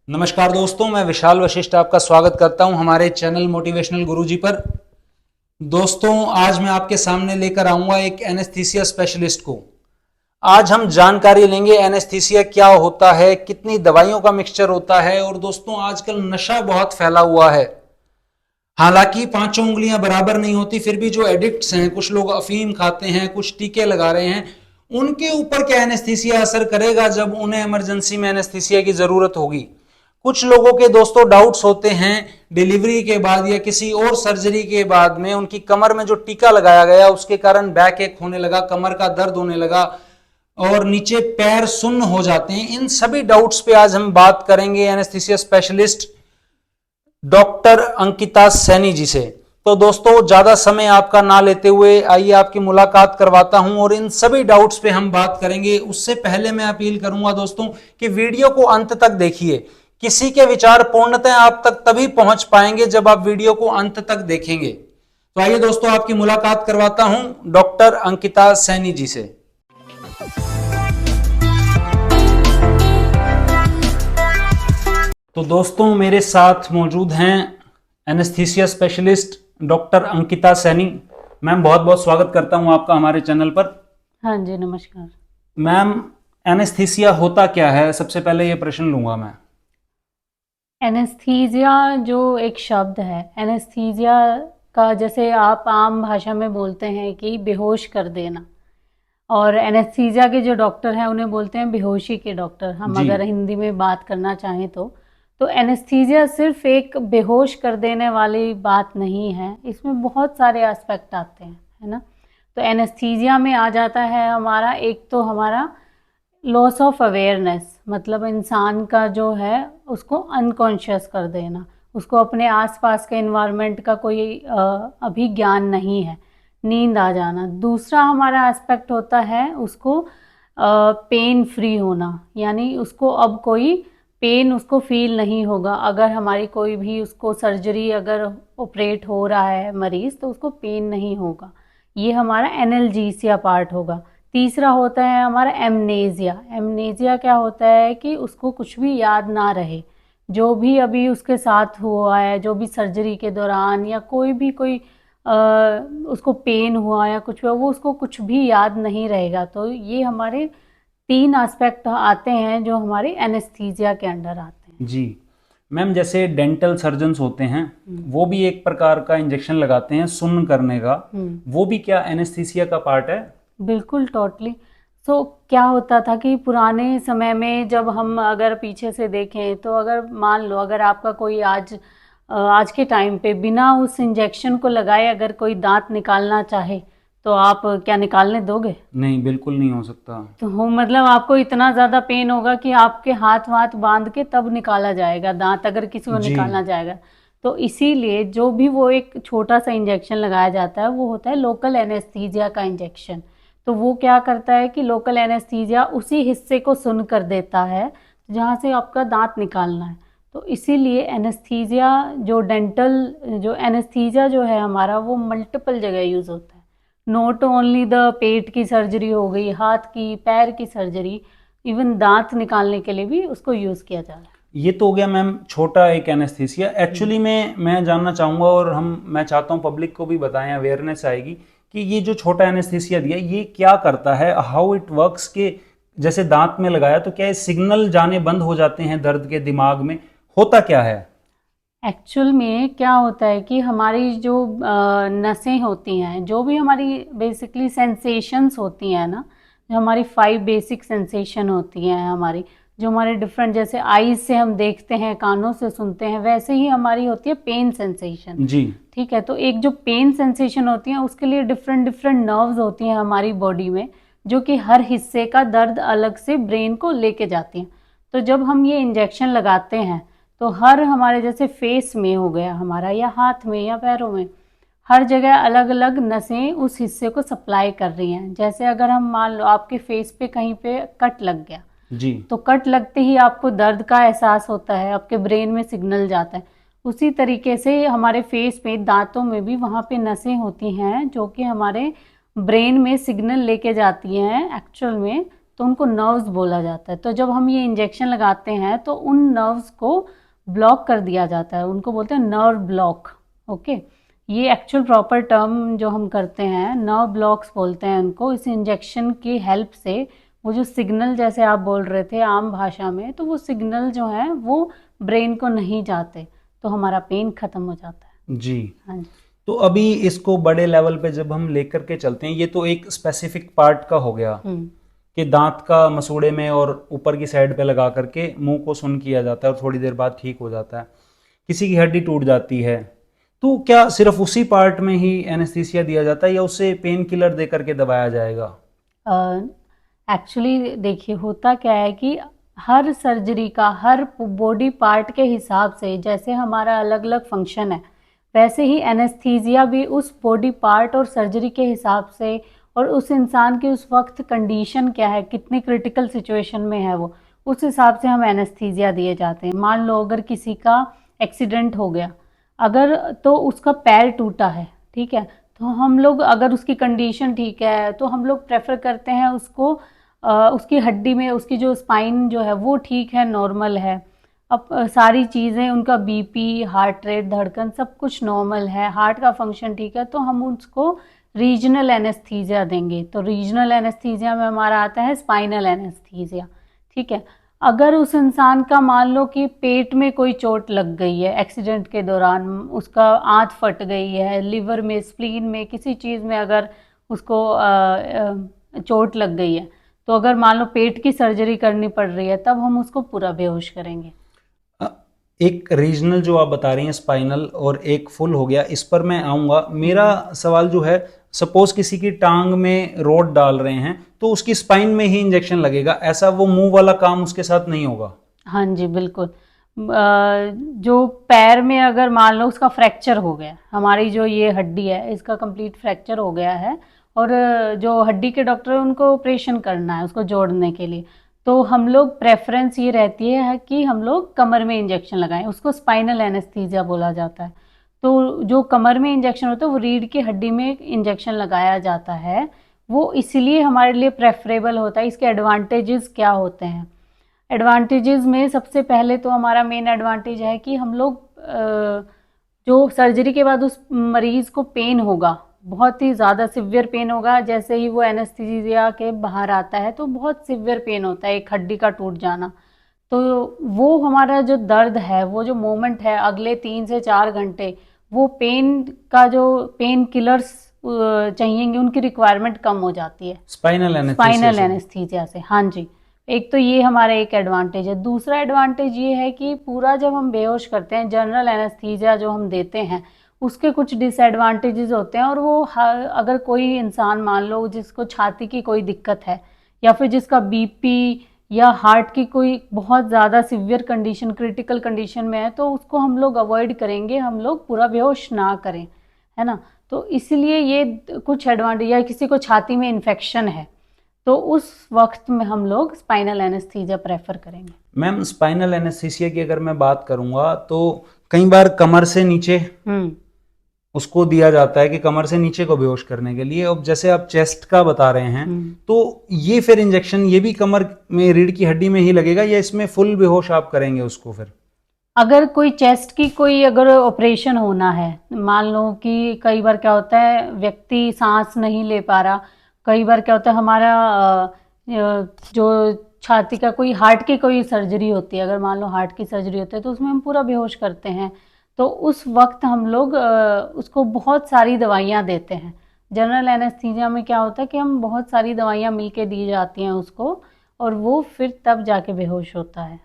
नमस्कार दोस्तों, मैं विशाल वशिष्ठ आपका स्वागत करता हूं हमारे चैनल मोटिवेशनल गुरुजी पर। दोस्तों, आज मैं आपके सामने लेकर आऊंगा एक एनेस्थीसिया स्पेशलिस्ट को। आज हम जानकारी लेंगे एनेस्थीसिया क्या होता है, कितनी दवाइयों का मिक्सचर होता है। और दोस्तों, आजकल नशा बहुत फैला हुआ है। हालांकि पांचों उंगलियां बराबर नहीं होती, फिर भी जो एडिक्ट्स हैं, कुछ लोग अफीम खाते हैं, कुछ टीके लगा रहे हैं, उनके ऊपर क्या एनेस्थीसिया असर करेगा जब उन्हें इमरजेंसी में एनेस्थीसिया की जरूरत होगी। कुछ लोगों के दोस्तों डाउट्स होते हैं डिलीवरी के बाद या किसी और सर्जरी के बाद में, उनकी कमर में जो टीका लगाया गया उसके कारण बैक एक होने लगा, कमर का दर्द होने लगा और नीचे पैर सुन्न हो जाते हैं। इन सभी डाउट्स पे आज हम बात करेंगे anaesthesia specialist doctor Ankita Saini ji से। तो दोस्तों, ज्यादा समय आपका ना लेते हुए आइए आपकी मुलाकात करवाता हूं और इन सभी डाउट्स पे हम बात करेंगे। उससे पहले मैं अपील करूंगा दोस्तों कि वीडियो को अंत तक देखिए। किसी के विचार पूर्णतः आप तक तभी पहुंच पाएंगे जब आप वीडियो को अंत तक देखेंगे। तो आइए दोस्तों, आपकी मुलाकात करवाता हूं डॉक्टर अंकिता सैनी जी से। तो दोस्तों, मेरे साथ मौजूद हैं anaesthesia specialist doctor Ankita Saini. Ma'am, बहुत बहुत स्वागत करता हूं आपका हमारे चैनल पर। हाँ जी, नमस्कार। मैम, एनेस्थीसिया होता क्या है, सबसे पहले ये प्रश्न लूंगा मैं। एनेस्थीसिया जो एक शब्द है, एनेस्थीसिया का जैसे आप आम भाषा में बोलते हैं कि बेहोश कर देना, और एनेस्थीसिया के जो डॉक्टर हैं उन्हें बोलते हैं बेहोशी के डॉक्टर, हम जी अगर हिंदी में बात करना चाहें तो एनेस्थीसिया सिर्फ एक बेहोश कर देने वाली बात नहीं है, इसमें बहुत सारे एस्पेक्ट आते हैं, है ना। तो एनेस्थीसिया में आ जाता है हमारा, एक तो हमारा लॉस ऑफ अवेयरनेस, मतलब इंसान का जो है उसको अनकॉन्शियस कर देना, उसको अपने आसपास के एनवायरनमेंट का कोई अभी ज्ञान नहीं है, नींद आ जाना। दूसरा हमारा एस्पेक्ट होता है उसको पेन फ्री होना, यानी उसको अब कोई पेन उसको फील नहीं होगा। अगर हमारी कोई भी उसको सर्जरी अगर ऑपरेट हो रहा है मरीज़, तो उसको पेन नहीं होगा। ये हमारा एनाल्जेसिया पार्ट होगा। तीसरा होता है हमारा एमनेजिया। एमनेजिया क्या होता है कि उसको कुछ भी याद ना रहे, जो भी अभी उसके साथ हुआ है, जो भी सर्जरी के दौरान या कोई उसको पेन हुआ या कुछ हुआ, वो उसको कुछ भी याद नहीं रहेगा। तो ये हमारे 3 एस्पेक्ट आते हैं जो हमारे एनेस्थीसिया के अंडर आते हैं। जी मैम, जैसे डेंटल सर्जन्स होते हैं वो भी एक प्रकार का इंजेक्शन लगाते हैं सुन्न करने का, वो भी क्या एनेस्थीसिया का पार्ट है? बिल्कुल, टोटली। सो क्या होता था कि पुराने समय में जब हम अगर पीछे से देखें, तो अगर मान लो अगर आपका कोई आज के टाइम पे बिना उस इंजेक्शन को लगाए अगर कोई दांत निकालना चाहे, तो आप क्या निकालने दोगे? नहीं, बिल्कुल नहीं हो सकता। तो मतलब आपको इतना ज़्यादा पेन होगा कि आपके हाथ वाथ बांध के तब निकाला जाएगा दांत, अगर किसी को जी निकालना जाएगा। तो इसीलिए जो भी वो एक छोटा सा इंजेक्शन लगाया जाता है वो होता है लोकल एनेस्थीसिया का इंजेक्शन। तो वो क्या करता है कि लोकल एनेस्थीसिया उसी हिस्से को सुन्न कर देता है जहाँ से आपका दांत निकालना है। तो इसीलिए एनेस्थीसिया जो एनेस्थीसिया जो है हमारा, वो मल्टीपल जगह यूज़ होता है। नॉट ओनली द पेट की सर्जरी हो गई, हाथ की, पैर की सर्जरी, इवन दांत निकालने के लिए भी उसको यूज़ किया जा रहा है। ये तो हो गया मैम छोटा एक एनेस्थीसिया। एक्चुअली में मैं जानना चाहूँगा और मैं चाहता हूँ पब्लिक को भी बताएं, अवेयरनेस आएगी कि ये जो छोटा एनेस्थीसिया दिया ये क्या करता है, हाउ इट वर्क्स। के जैसे दांत में लगाया तो क्या ये सिग्नल जाने बंद हो जाते हैं दर्द के, दिमाग में होता क्या है? एक्चुअल में क्या होता है कि हमारी जो नसें होती हैं, जो भी हमारी बेसिकली सेंसेशंस होती हैं ना, जो हमारी 5 बेसिक सेंसेशन होती हैं हमारी, जो हमारे डिफरेंट, जैसे आईज से हम देखते हैं, कानों से सुनते हैं, वैसे ही हमारी होती है पेन सेंसेशन। जी ठीक है, तो एक जो पेन सेंसेशन होती है उसके लिए डिफरेंट डिफरेंट नर्व्स होती हैं हमारी बॉडी में, जो कि हर हिस्से का दर्द अलग से ब्रेन को लेके जाती हैं। तो जब हम ये इंजेक्शन लगाते हैं तो हर हमारे जैसे फेस में हो गया हमारा, या हाथ में या पैरों में, हर जगह अलग अलग नसें उस हिस्से को सप्लाई कर रही हैं। जैसे अगर हम मान लो आपके फेस पे कहीं पे कट लग गया, जी तो कट लगते ही आपको दर्द का एहसास होता है, आपके ब्रेन में सिग्नल जाता है। उसी तरीके से हमारे फेस पे, दांतों में भी वहाँ पे नसें होती हैं जो कि हमारे ब्रेन में सिग्नल लेके जाती हैं एक्चुअल में, तो उनको नर्व्स बोला जाता है। तो जब हम ये इंजेक्शन लगाते हैं तो उन नर्व्स को ब्लॉक कर दिया जाता है, उनको बोलते हैं नर्व ब्लॉक। ओके, ये एक्चुअल प्रॉपर टर्म जो हम करते हैं, नर्व ब्लॉक्स बोलते हैं उनको। इस इंजेक्शन की हेल्प से वो जो सिग्नल, जैसे आप बोल रहे थे आम भाषा में, तो वो सिग्नल जो है वो ब्रेन को नहीं जाते, तो हमारा पेन खत्म हो जाता है। जी। हाँ जी। तो अभी इसको बड़े लेवल पे जब हम लेकर के चलते हैं, ये तो एक स्पेसिफिक पार्ट का हो गया कि दांत का मसूड़े में और ऊपर की साइड पे लगा करके मुंह को सुन्न किया जाता है और थोड़ी देर बाद ठीक हो जाता है। किसी की हड्डी टूट जाती है तो क्या सिर्फ उसी पार्ट में ही एनेस्थीसिया दिया जाता है या उससे पेन किलर दे करके दबाया जाएगा? एक्चुअली देखिए, होता क्या है कि हर सर्जरी का हर बॉडी पार्ट के हिसाब से, जैसे हमारा अलग अलग फंक्शन है, वैसे ही एनेस्थीसिया भी उस बॉडी पार्ट और सर्जरी के हिसाब से, और उस इंसान की उस वक्त कंडीशन क्या है, कितनी क्रिटिकल सिचुएशन में है वो, उस हिसाब से हम एनेस्थीसिया दिए जाते हैं। मान लो अगर किसी का एक्सीडेंट हो गया, अगर तो उसका पैर टूटा है, ठीक है, तो हम लोग, अगर उसकी कंडीशन ठीक है, तो हम लोग प्रेफर करते हैं उसको, उसकी हड्डी में उसकी जो स्पाइन जो है वो ठीक है, नॉर्मल है। अब सारी चीज़ें, उनका बीपी, हार्ट रेट, धड़कन सब कुछ नॉर्मल है, हार्ट का फंक्शन ठीक है, तो हम उसको रीजनल एनेस्थीसिया देंगे। तो रीजनल एनेस्थीसिया में हमारा आता है स्पाइनल एनेस्थीसिया, ठीक है। अगर उस इंसान का मान लो कि पेट में कोई चोट लग गई है एक्सीडेंट के दौरान, उसका आंत फट गई है, लिवर में, स्प्लीन में, किसी चीज़ में अगर उसको चोट लग गई है, तो अगर मान लो पेट की सर्जरी करनी पड़ रही है, तब हम उसको पूरा बेहोश करेंगे। एक रीजनल जो आप बता रही हैं स्पाइनल, और एक फुल हो गया, इस पर मैं आऊँगा। मेरा सवाल जो है, सपोज किसी की टांग में रोड डाल रहे हैं तो उसकी स्पाइन में ही इंजेक्शन लगेगा, ऐसा वो मुंह वाला काम उसके साथ नहीं होगा? हाँ जी, बिल्कुल। जो पैर में अगर मान लो उसका फ्रैक्चर हो गया, हमारी जो ये हड्डी है इसका कंप्लीट फ्रैक्चर हो गया है, और जो हड्डी के डॉक्टर है उनको ऑपरेशन करना है उसको जोड़ने के लिए, तो हम लोग प्रेफरेंस ये रहती है कि हम लोग कमर में इंजेक्शन लगाएं, उसको स्पाइनल एनेस्थीसिया बोला जाता है। तो जो कमर में इंजेक्शन होता है वो रीढ़ की हड्डी में इंजेक्शन लगाया जाता है, वो इसलिए हमारे लिए प्रेफरेबल होता है। इसके एडवांटेजेस क्या होते हैं? एडवांटेजेस में सबसे पहले तो हमारा मेन एडवांटेज है कि हम लोग जो सर्जरी के बाद उस मरीज़ को पेन होगा, बहुत ही ज़्यादा सिवियर पेन होगा, जैसे ही वो एनेस्थीसिया के बाहर आता है तो बहुत सिवियर पेन होता है, एक हड्डी का टूट जाना। तो वो हमारा जो दर्द है, वो जो मोमेंट है अगले 3 से 4 घंटे, वो पेन का जो पेन किलर्स चाहिएंगे उनकी रिक्वायरमेंट कम हो जाती है स्पाइनल एनेस्थीसिया से। हाँ जी, एक तो ये हमारा एक एडवांटेज है। दूसरा एडवांटेज ये है कि पूरा जब हम बेहोश करते हैं, जनरल एनेस्थीसिया जो हम देते हैं, उसके कुछ डिसएडवांटेजेस होते हैं, और वो अगर कोई इंसान मान लो जिसको छाती की कोई दिक्कत है, या फिर जिसका बीपी या हार्ट की कोई बहुत ज़्यादा सिवियर कंडीशन, क्रिटिकल कंडीशन में है, तो उसको हम लोग अवॉइड करेंगे, हम लोग पूरा बेहोश ना करें, है ना। तो इसलिए ये कुछ एडवांटेज, या किसी को छाती में इन्फेक्शन है तो उस वक्त में हम लोग स्पाइनल एनेस्थीसिया प्रेफर करेंगे। मैम, स्पाइनल एनेस्थीसिया की अगर मैं बात करूंगा तो कई बार कमर से नीचे उसको दिया जाता है कि कमर से नीचे को बेहोश करने के लिए। अब जैसे आप चेस्ट का बता रहे हैं, तो ये फिर इंजेक्शन ये भी कमर में, रीढ़ की हड्डी में ही लगेगा या इसमें फुल बेहोश आप करेंगे उसको? फिर अगर कोई चेस्ट की कोई अगर ऑपरेशन होना है, मान लो कि कई बार क्या होता है व्यक्ति सांस नहीं ले पा रहा, कई बार क्या होता है हमारा जो छाती का कोई, हार्ट की कोई सर्जरी होती है, अगर मान लो हार्ट की सर्जरी होती है तो उसमें हम पूरा बेहोश करते हैं, तो उस वक्त हम लोग उसको बहुत सारी दवाइयाँ देते हैं। जनरल एनेस्थीसिया में क्या होता है कि हम बहुत सारी दवाइयाँ मिलके दी जाती हैं उसको, और वो फिर तब जाके बेहोश होता है।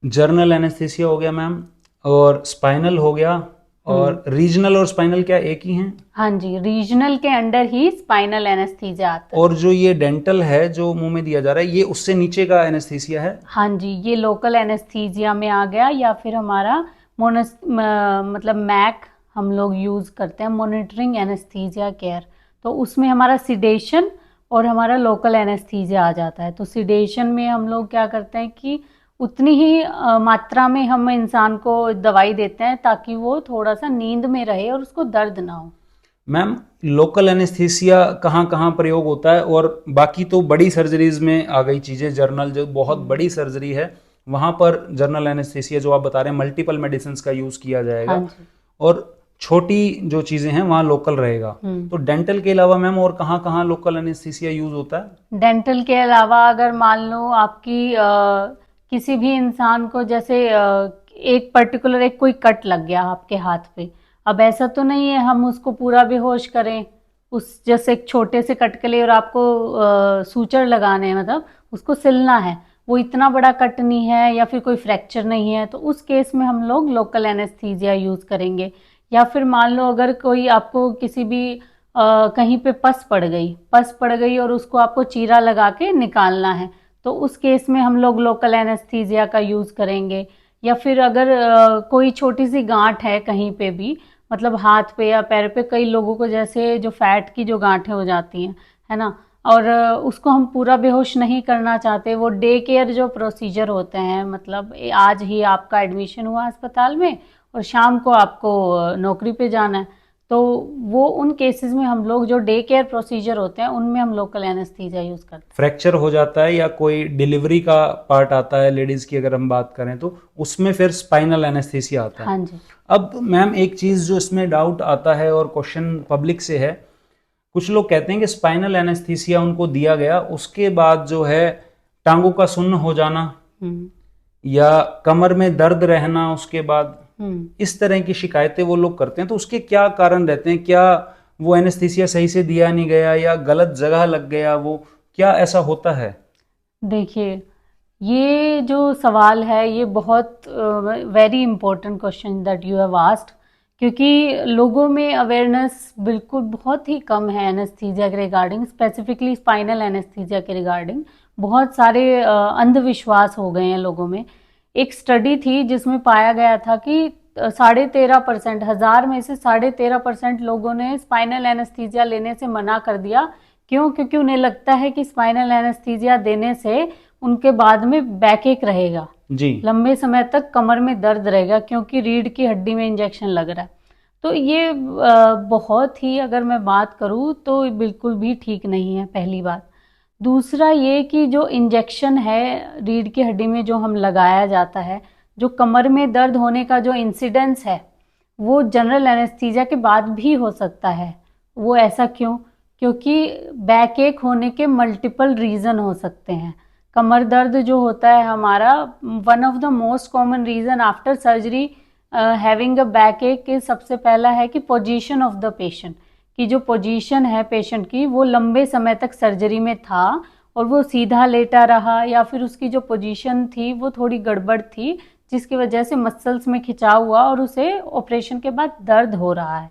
जर्नल एनेस्थीसिया हो गया मैम, और स्पाइनल हो गया, और रीजनल और स्पाइनल क्या एक ही हैं? हाँ जी, रीजनल के अंडर ही स्पाइनल एनेस्थीसिया आता है। और जो ये डेंटल है जो मुंह में दिया जा रहा है, ये उससे नीचे का एनेस्थीसिया है? हाँ जी, ये लोकल एनेस्थीसिया में आ गया, या फिर हमारा मतलब मैक हम लोग यूज़ करते हैं, मॉनिटरिंग एनेस्थीसिया केयर। तो उसमें हमारा सिडेशन और हमारा लोकल एनेस्थीसिया आ जाता है। तो सिडेशन में हम लोग क्या करते हैं कि उतनी ही मात्रा में हम इंसान को दवाई देते हैं ताकि वो थोड़ा सा नींद में रहे और उसको दर्द ना हो। मैम लोकल एनेस्थीसिया कहाँ कहाँ प्रयोग होता है, और बाकी तो बड़ी सर्जरीज में आ गई चीज़ें, जर्नल जो बहुत बड़ी सर्जरी है वहाँ पर जर्नल एनेस्थीसिया जो आप बता रहे हैं मल्टीपल मेडिसिन का यूज़ किया हाँ जाएगा, जी। और छोटी जो चीज़ें हैं वहाँ लोकल रहेगा। तो डेंटल के अलावा मैम और कहाँ कहाँ लोकल एनेस्थीसिया यूज़ होता है? डेंटल के अलावा अगर मान लो आपकी किसी भी इंसान को जैसे एक पर्टिकुलर एक कोई कट लग गया आपके हाथ पे, अब ऐसा तो नहीं है हम उसको पूरा बेहोश करें उस जैसे एक छोटे से कट के लिए, और आपको सूचर लगाने हैं, मतलब उसको सिलना है, वो इतना बड़ा कट नहीं है या फिर कोई फ्रैक्चर नहीं है, तो उस केस में हम लोग लोकल एनेस्थीसिया यूज़ करेंगे। या फिर मान लो अगर कोई आपको किसी भी कहीं पे पस पड़ गई और उसको आपको चीरा लगा के निकालना है, तो उस केस में हम लोग लोकल एनेस्थीसिया का यूज़ करेंगे। या फिर अगर कोई छोटी सी गांठ है कहीं पे भी, मतलब हाथ पे या पैर पे, कई लोगों को जैसे जो फैट की जो गांठें हो जाती हैं, है ना, और उसको हम पूरा बेहोश नहीं करना चाहते, वो डे केयर जो प्रोसीजर होते हैं, मतलब आज ही आपका एडमिशन हुआ अस्पताल में और शाम को आपको नौकरी पे जाना है, तो वो उन केसेस में हम लोग जो डे केयर प्रोसीजर होते हैं उनमें हम लोकल एनेस्थीसिया यूज़ करते हैं। फ्रैक्चर हो जाता है या कोई डिलीवरी का पार्ट आता है लेडीज की अगर हम बात करें तो उसमें फिर स्पाइनल एनेस्थीसिया आता है। हाँ जी। अब मैम एक चीज़ जो इसमें डाउट आता है और क्वेश्चन पब्लिक से है, कुछ लोग कहते हैं कि स्पाइनल एनेस्थीसिया उनको दिया गया उसके बाद जो है टांगों का सुन्न हो जाना हम्म या कमर में दर्द रहना उसके बाद, हम्म इस तरह की शिकायतें वो लोग करते हैं, तो उसके क्या कारण रहते हैं? क्या वो एनेस्थीसिया सही से दिया नहीं गया या गलत जगह लग गया, वो क्या ऐसा होता है? देखिए, ये जो सवाल है ये बहुत very important question that you have asked, क्योंकि लोगों में अवेयरनेस बिल्कुल बहुत ही कम है एनेस्थीसिया के रिगार्डिंग, स्पेसिफिकली स्पाइनल एनेस्थीसिया के रिगार्डिंग बहुत सारे अंधविश्वास हो गए हैं लोगों में। एक स्टडी थी जिसमें पाया गया था कि 13.5%, 1000 में से 13.5% लोगों ने स्पाइनल एनेस्थीसिया लेने से मना कर दिया। क्यों? क्योंकि उन्हें लगता है कि स्पाइनल एनेस्थीसिया देने से उनके बाद में बैक एक रहेगा जी। लंबे समय तक, कमर में दर्द रहेगा क्योंकि रीढ़ की हड्डी में इंजेक्शन लग रहा है। तो ये बहुत ही, अगर मैं बात करूँ तो बिल्कुल भी ठीक नहीं है, पहली बात। दूसरा ये कि जो इंजेक्शन है रीढ़ की हड्डी में जो हम लगाया जाता है, जो कमर में दर्द होने का जो इंसिडेंस है वो जनरल एनेस्थीसिया के बाद भी हो सकता है। वो ऐसा क्यों? क्योंकि बैक एक होने के मल्टीपल रीज़न हो सकते हैं। कमर दर्द जो होता है हमारा, one of the most common reason after surgery having a back एक के सबसे पहला है कि पोजीशन ऑफ द पेशेंट, की जो पोजीशन है पेशेंट की वो लंबे समय तक सर्जरी में था और वो सीधा लेटा रहा, या फिर उसकी जो पोजीशन थी वो थोड़ी गड़बड़ थी जिसकी वजह से मसल्स में खिंचाव हुआ और उसे ऑपरेशन के बाद दर्द हो रहा है।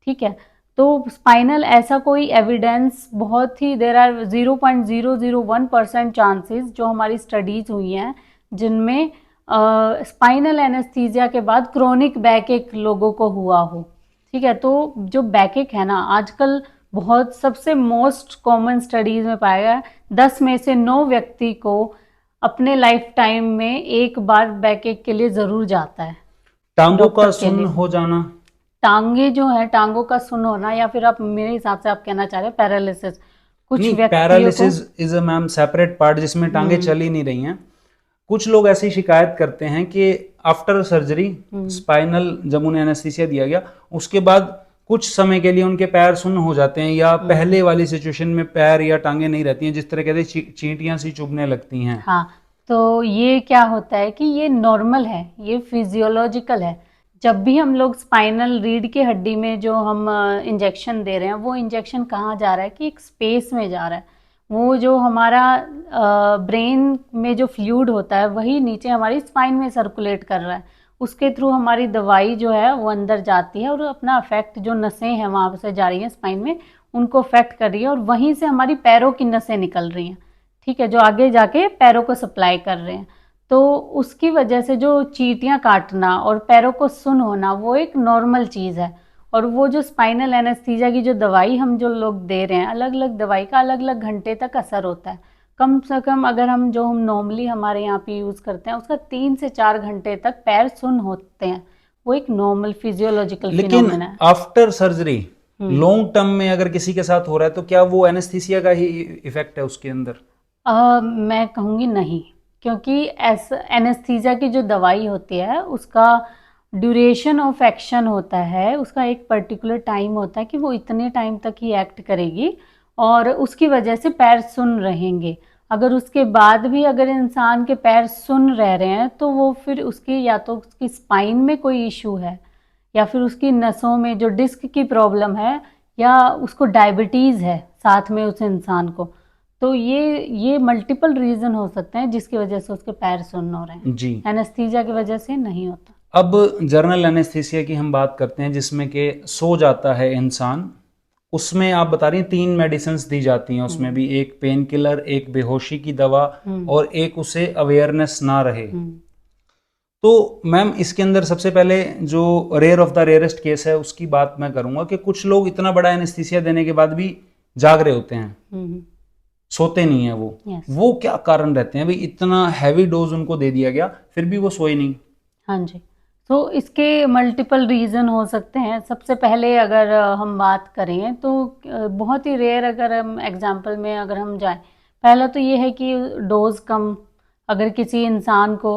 ठीक है, तो स्पाइनल ऐसा कोई एविडेंस बहुत ही, देर आर 0.001% चांसेस जो हमारी स्टडीज हुई हैं जिनमें स्पाइनल एनेस्थीसिया के बाद क्रोनिक बैक एक लोगों को हुआ हो। ठीक है, तो जो बैक एक है ना, आजकल बहुत सबसे मोस्ट कॉमन स्टडीज में पाया गया 10 में से 9 व्यक्ति को अपने लाइफ टाइम में एक बार बैक एक के लिए जरूर जाता है। टांगों का डॉक्टर के सुन्न लिए हो जाना, टांगे जो है, टांगों का सुन्न होना, या फिर आप मेरे हिसाब से आप कहना चाह रहे हैं पैरालिसिस, कुछ नहीं, व्यक्तियों को। Paralysis is a ma'am separate part जिसमें टांगे चल ही नहीं रही हैं। कुछ लोग ऐसी शिकायत करते हैं कि आफ्टर सर्जरी स्पाइनल जब उन्हें एनेस्थीसिया दिया गया उसके बाद कुछ समय के लिए उनके पैर सुन्न हो जाते हैं, या पहले वाली सिचुएशन में पैर या टांगे नहीं रहती हैं, जिस तरह कहते हैं चींटियां सी चुभने लगती हैं। हाँ, तो ये क्या होता है कि ये नॉर्मल है, ये फिजियोलॉजिकल है। जब भी हम लोग स्पाइनल रीढ़ की हड्डी में जो हम इंजेक्शन दे रहे हैं, वो इंजेक्शन कहाँ जा रहा है कि एक स्पेस में जा रहा है। वो जो हमारा ब्रेन में जो फ्लूइड होता है वही नीचे हमारी स्पाइन में सर्कुलेट कर रहा है, उसके थ्रू हमारी दवाई जो है वो अंदर जाती है और अपना अफेक्ट, जो नसें हैं वहाँ से जा रही हैं स्पाइन में, उनको अफेक्ट कर रही है और वहीं से हमारी पैरों की नसें निकल रही हैं। ठीक है, जो आगे जाके पैरों को सप्लाई कर रहे हैं। तो उसकी वजह से जो चींटियां काटना और पैरों को सुन्न होना वो एक नॉर्मल चीज़ है। और वो जो स्पाइनल एनेस्थीसिया की जो दवाई हम जो लोग दे रहे हैं, अलग अलग दवाई का अलग अलग घंटे तक असर होता है। कम से कम अगर हम जो हम नॉर्मली हमारे यहाँ पे यूज़ करते हैं उसका 3 से 4 घंटे तक पैर सुन्न होते हैं। वो एक नॉर्मल फिजियोलॉजिकल लेकिन फिनोमेना है। आफ्टर सर्जरी लॉन्ग टर्म में अगर किसी के साथ हो रहा है तो क्या वो एनेस्थीसिया का ही इफेक्ट है उसके अंदर? मैं कहूँगी नहीं, क्योंकि एनेस्थीसिया की जो दवाई होती है उसका ड्यूरेशन ऑफ एक्शन होता है, उसका एक पर्टिकुलर टाइम होता है कि वो इतने टाइम तक ही एक्ट करेगी और उसकी वजह से पैर सुन रहेंगे। अगर उसके बाद भी अगर इंसान के पैर सुन रह रहे हैं तो वो फिर उसकी या तो उसकी स्पाइन में कोई इशू है या फिर उसकी नसों में जो डिस्क की प्रॉब्लम है या उसको डायबिटीज़ है साथ में उस इंसान को। तो ये मल्टीपल रीज़न हो सकते हैं जिसकी वजह से उसके पैर सुन्न हो रहे हैं। जी। एनेस्थीसिया की वजह से नहीं होता। अब जर्नल एनेस्थीसिया की हम बात करते हैं जिसमें कि सो जाता है इंसान, उसमें आप बता रही हैं 3 मेडिसिन्स दी जाती हैं उसमें भी, एक पेन किलर, एक बेहोशी की दवा और एक उसे अवेयरनेस ना रहे। तो मैम इसके अंदर सबसे पहले जो rare of the rarest case है उसकी बात मैं करूंगा कि कुछ लोग इतना बड़ा एनेस्थीसिया देने के बाद भी जाग रहे होते हैं, सोते नहीं है वो। Yes. वो क्या कारण रहते हैं भाई, इतना हैवी डोज उनको दे दिया गया फिर भी वो सोए नहीं? हाँ जी, तो इसके मल्टीपल रीज़न हो सकते हैं। सबसे पहले अगर हम बात करें तो बहुत ही रेयर अगर हम एग्जांपल में अगर हम जाएं, पहला तो ये है कि डोज कम, अगर किसी इंसान को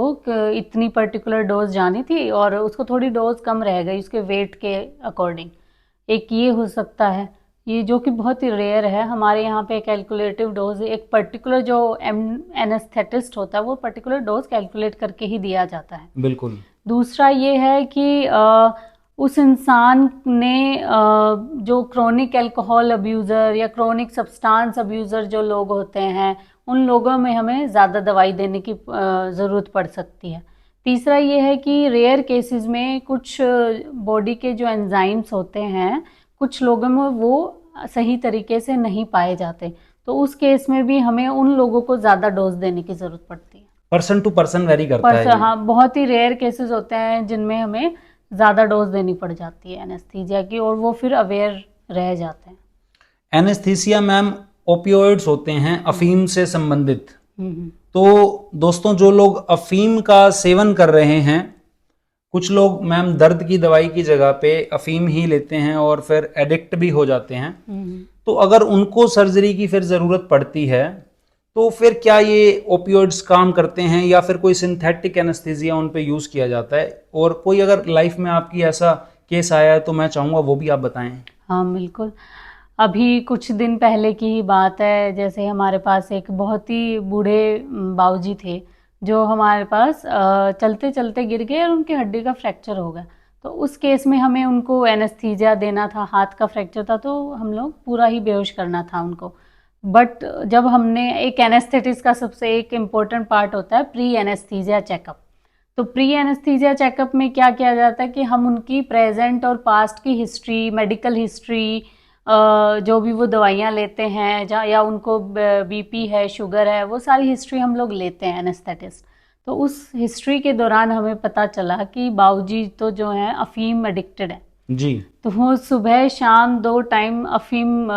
इतनी पर्टिकुलर डोज जानी थी और उसको थोड़ी डोज कम रह गई उसके वेट के अकॉर्डिंग, एक ये हो सकता है, ये जो कि बहुत ही रेयर है। हमारे यहाँ पे कैलकुलेटिव डोज एक पर्टिकुलर जो एनेस्थेटिस्ट होता है वो पर्टिकुलर डोज कैलकुलेट करके ही दिया जाता है। बिल्कुल। दूसरा ये है कि उस इंसान ने जो क्रोनिक अल्कोहल अब्यूज़र या क्रोनिक सब्सटेंस अब्यूज़र जो लोग होते हैं उन लोगों में हमें ज़्यादा दवाई देने की ज़रूरत पड़ सकती है। तीसरा ये है कि रेयर केसेस में कुछ बॉडी के जो एंजाइम्स होते हैं कुछ लोगों में वो सही तरीके से नहीं पाए जाते, तो उस केस में भी हमें उन लोगों को ज़्यादा डोज देने की ज़रूरत पड़ती है। पर्सन टू पर्सन वेरी करता है। हाँ, बहुत ही रेयर केसेस होते हैं जिनमें हमें ज़्यादा डोज देनी पड़ जाती है एनेस्थीसिया की और वो फिर अवेयर रह जाते हैं। एनेस्थीसिया मैम ओपियोइड्स होते हैं, अफीम से संबंधित। तो दोस्तों जो लोग अफीम का सेवन कर रहे हैं, कुछ लोग मैम दर्द की दवाई की जगह पे अफीम ही लेते हैं और फिर एडिक्ट भी हो जाते हैं। तो अगर उनको सर्जरी की फिर ज़रूरत पड़ती है तो फिर क्या ये ओपियोइड्स काम करते हैं या फिर कोई सिंथेटिक एनेस्थीसिया उन पे यूज़ किया जाता है? और कोई अगर लाइफ में आपकी ऐसा केस आया है तो मैं चाहूँगा वो भी आप बताएं। हाँ बिल्कुल, अभी कुछ दिन पहले की ही बात है, जैसे हमारे पास एक बहुत ही बूढ़े बाबूजी थे जो हमारे पास चलते चलते गिर गए और उनकी हड्डी का फ्रैक्चर हो गया। तो उस केस में हमें उनको एनेस्थीसिया देना था, हाथ का फ्रैक्चर था तो हम लोग पूरा ही बेहोश करना था उनको। बट जब हमने एक एनेस्थेटिस्ट का सबसे एक इम्पोर्टेंट पार्ट होता है प्री एनेस्थीसिया चेकअप। तो प्री एनेस्थीसिया चेकअप में क्या किया जाता है कि हम उनकी प्रेजेंट और पास्ट की हिस्ट्री, मेडिकल हिस्ट्री, जो भी वो दवाइयाँ लेते हैं या उनको बीपी है, शुगर है, वो सारी हिस्ट्री हम लोग लेते हैं एनेस्थेटिस्ट। तो उस हिस्ट्री के दौरान हमें पता चला कि बाबूजी तो जो हैं अफीम एडिक्टेड है जी। तो वो सुबह शाम 2 टाइम अफीम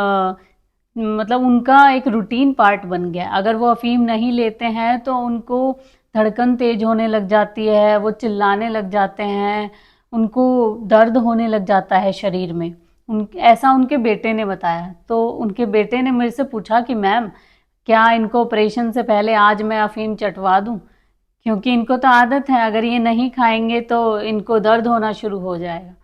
मतलब उनका एक रूटीन पार्ट बन गया। अगर वो अफीम नहीं लेते हैं तो उनको धड़कन तेज होने लग जाती है, वो चिल्लाने लग जाते हैं, उनको दर्द होने लग जाता है शरीर में। ऐसा उनके बेटे ने बताया। तो उनके बेटे ने मेरे से पूछा कि मैम क्या इनको ऑपरेशन से पहले आज मैं अफीम चटवा दूं, क्योंकि इनको तो आदत है, अगर ये नहीं खाएंगे तो इनको दर्द होना शुरू हो जाएगा।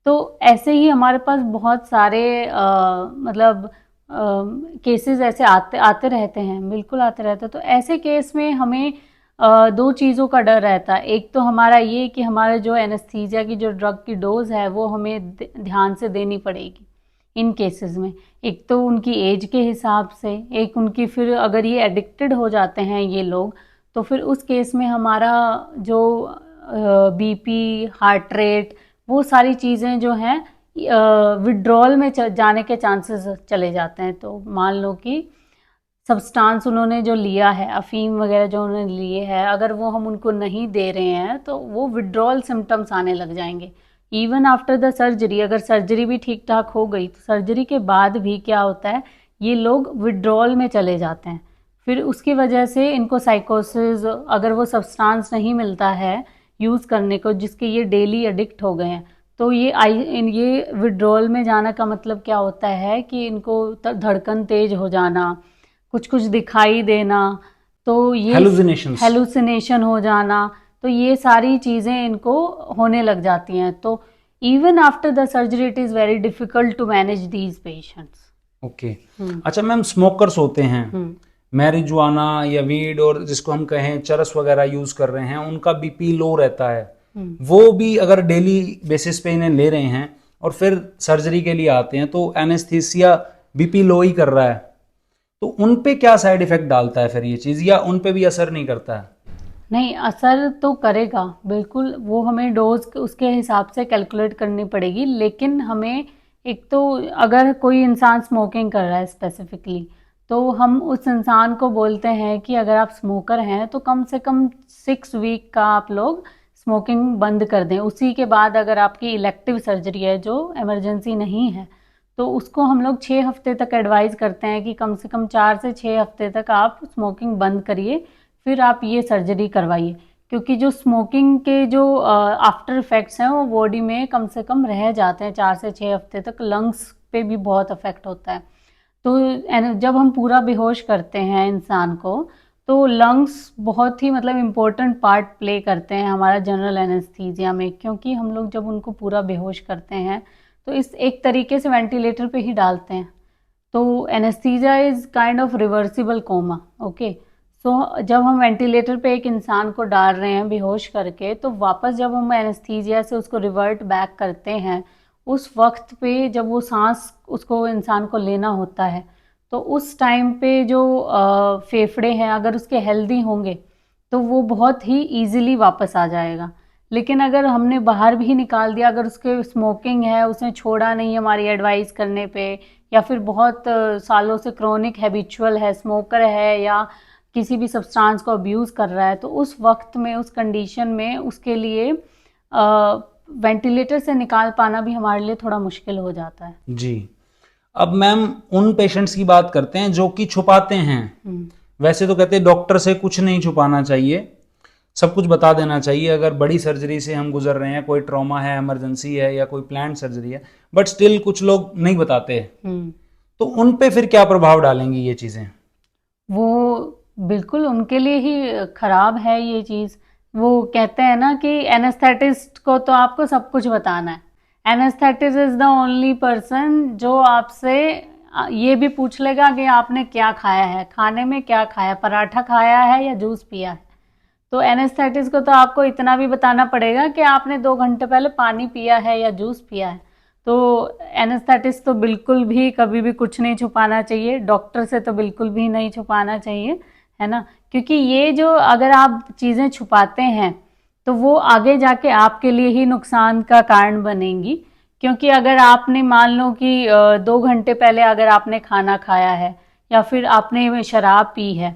तो ऐसे ही हमारे पास बहुत सारे मतलब केसेस ऐसे आते रहते हैं, बिल्कुल आते रहते हैं। तो ऐसे केस में हमें 2 चीज़ों का डर रहता है। एक तो हमारा ये कि हमारे जो एनेस्थीसिया की जो ड्रग की डोज है वो हमें ध्यान से देनी पड़ेगी इन केसेस में। एक तो उनकी एज के हिसाब से, एक उनकी फिर अगर ये एडिक्टेड हो जाते हैं ये लोग तो फिर उस केस में हमारा जो बीपी, हार्ट रेट, वो सारी चीज़ें जो हैं विड्रॉल में जाने के चांसेस चले जाते हैं। तो मान लो कि सब्सटेंस उन्होंने जो लिया है, अफीम वगैरह जो उन्होंने लिए है, अगर वो हम उनको नहीं दे रहे हैं तो वो विड्रॉल सिम्टम्स आने लग जाएंगे। इवन आफ्टर द सर्जरी, अगर सर्जरी भी ठीक ठाक हो गई तो सर्जरी के बाद भी क्या होता है, ये लोग विड्रॉल में चले जाते हैं। फिर उसकी वजह से इनको साइकोसिस, अगर वो सब्सटेंस नहीं मिलता है यूज़ करने को जिसके ये डेली एडिक्ट हो गए हैं, तो ये विड्रॉल में जाना का मतलब क्या होता है कि इनको धड़कन तेज हो जाना, कुछ कुछ दिखाई देना, तो ये हेलुसिनेशन हो जाना, तो ये सारी चीज़ें इनको होने लग जाती हैं। तो even after the surgery it is very difficult to manage these patients. Okay. अच्छा मैम, स्मोकर्स होते हैं, मैरिजुआना या वीड और जिसको हम कहें चरस वगैरह यूज कर रहे हैं, उनका बीपी लो रहता है, वो भी अगर डेली बेसिस पे इन्हें ले रहे हैं और फिर सर्जरी के लिए आते हैं तो एनेस्थीसिया बीपी लो ही कर रहा है, तो उन पे क्या साइड इफेक्ट डालता है फिर ये चीज, या उन पे भी असर नहीं करता है? नहीं, असर तो करेगा बिल्कुल, वो हमें डोज उसके हिसाब से कैलकुलेट करनी पड़ेगी। लेकिन हमें एक तो अगर कोई इंसान स्मोकिंग कर रहा है स्पेसिफिकली, तो हम उस इंसान को बोलते हैं कि अगर आप स्मोकर हैं तो कम से कम 6 वीक का आप लोग स्मोकिंग बंद कर दें। उसी के बाद अगर आपकी इलेक्टिव सर्जरी है जो इमरजेंसी नहीं है, तो उसको हम लोग 6 हफ्ते तक एडवाइज़ करते हैं कि कम से कम 4 से 6 हफ्ते तक आप स्मोकिंग बंद करिए, फिर आप ये सर्जरी करवाइए। क्योंकि जो स्मोकिंग के जो आफ्टर इफ़ेक्ट्स हैं वो बॉडी में कम से कम रह जाते हैं 4 से 6 हफ्ते तक, लंग्स पे भी बहुत अफेक्ट होता है। तो जब हम पूरा बेहोश करते हैं इंसान को, तो लंग्स बहुत ही मतलब इम्पोर्टेंट पार्ट प्ले करते हैं हमारा जनरल एनेस्थीसिया में, क्योंकि हम लोग जब उनको पूरा बेहोश करते हैं तो इस एक तरीके से वेंटिलेटर पे ही डालते हैं। तो anaesthesia is kind of reversible coma. Okay, so जब हम वेंटिलेटर पे एक इंसान को डाल रहे हैं बेहोश करके, तो वापस जब हम एनेस्थीसिया से उसको रिवर्ट बैक करते हैं, उस वक्त पे जब वो सांस उसको इंसान को लेना होता है, तो उस टाइम पे जो फेफड़े हैं अगर उसके हेल्दी होंगे तो वो बहुत ही ईजिली वापस आ जाएगा। लेकिन अगर हमने बाहर भी निकाल दिया, अगर उसके स्मोकिंग है, उसने छोड़ा नहीं हमारी एडवाइस करने पे, या फिर बहुत सालों से क्रोनिक हैबिचुअल है, स्मोकर है, या किसी भी सब्सटेंस को अब्यूज़ कर रहा है, तो उस वक्त में उस कंडीशन में उसके लिए वेंटिलेटर से निकाल पाना भी हमारे लिए थोड़ा मुश्किल हो जाता है। जी। अब मैम उन पेशेंट्स की बात करते हैं जो कि छुपाते हैं। वैसे तो कहते हैं डॉक्टर से कुछ नहीं छुपाना चाहिए, सब कुछ बता देना चाहिए। अगर बड़ी सर्जरी से हम गुजर रहे हैं, कोई ट्रॉमा है, इमरजेंसी है या कोई प्लान्ड सर्जरी है, बट स्टिल कुछ लोग नहीं बताते, तो उन पे फिर क्या प्रभाव डालेंगी ये चीज़ें? वो बिल्कुल उनके लिए ही खराब है ये चीज़। वो कहते हैं ना कि एनेस्थेटिस्ट को तो आपको सब कुछ बताना है। Anaesthetist is the only person जो आपसे ये भी पूछ लेगा कि आपने क्या खाया है, खाने में क्या खाया, पराठा खाया है या जूस पिया है। तो एनेस्थेटिस्ट को तो आपको इतना भी बताना पड़ेगा कि आपने 2 घंटे पहले पानी पिया है या जूस पिया है। तो एनेस्थेटिस्ट तो बिल्कुल भी कभी भी कुछ नहीं छुपाना चाहिए, डॉक्टर से तो बिल्कुल भी नहीं छुपाना चाहिए, है ना। क्योंकि ये जो अगर आप चीज़ें छुपाते हैं तो वो आगे जाके आपके लिए ही नुकसान का कारण बनेंगी। क्योंकि अगर आपने मान लो कि 2 घंटे पहले अगर आपने खाना खाया है या फिर आपने शराब पी है,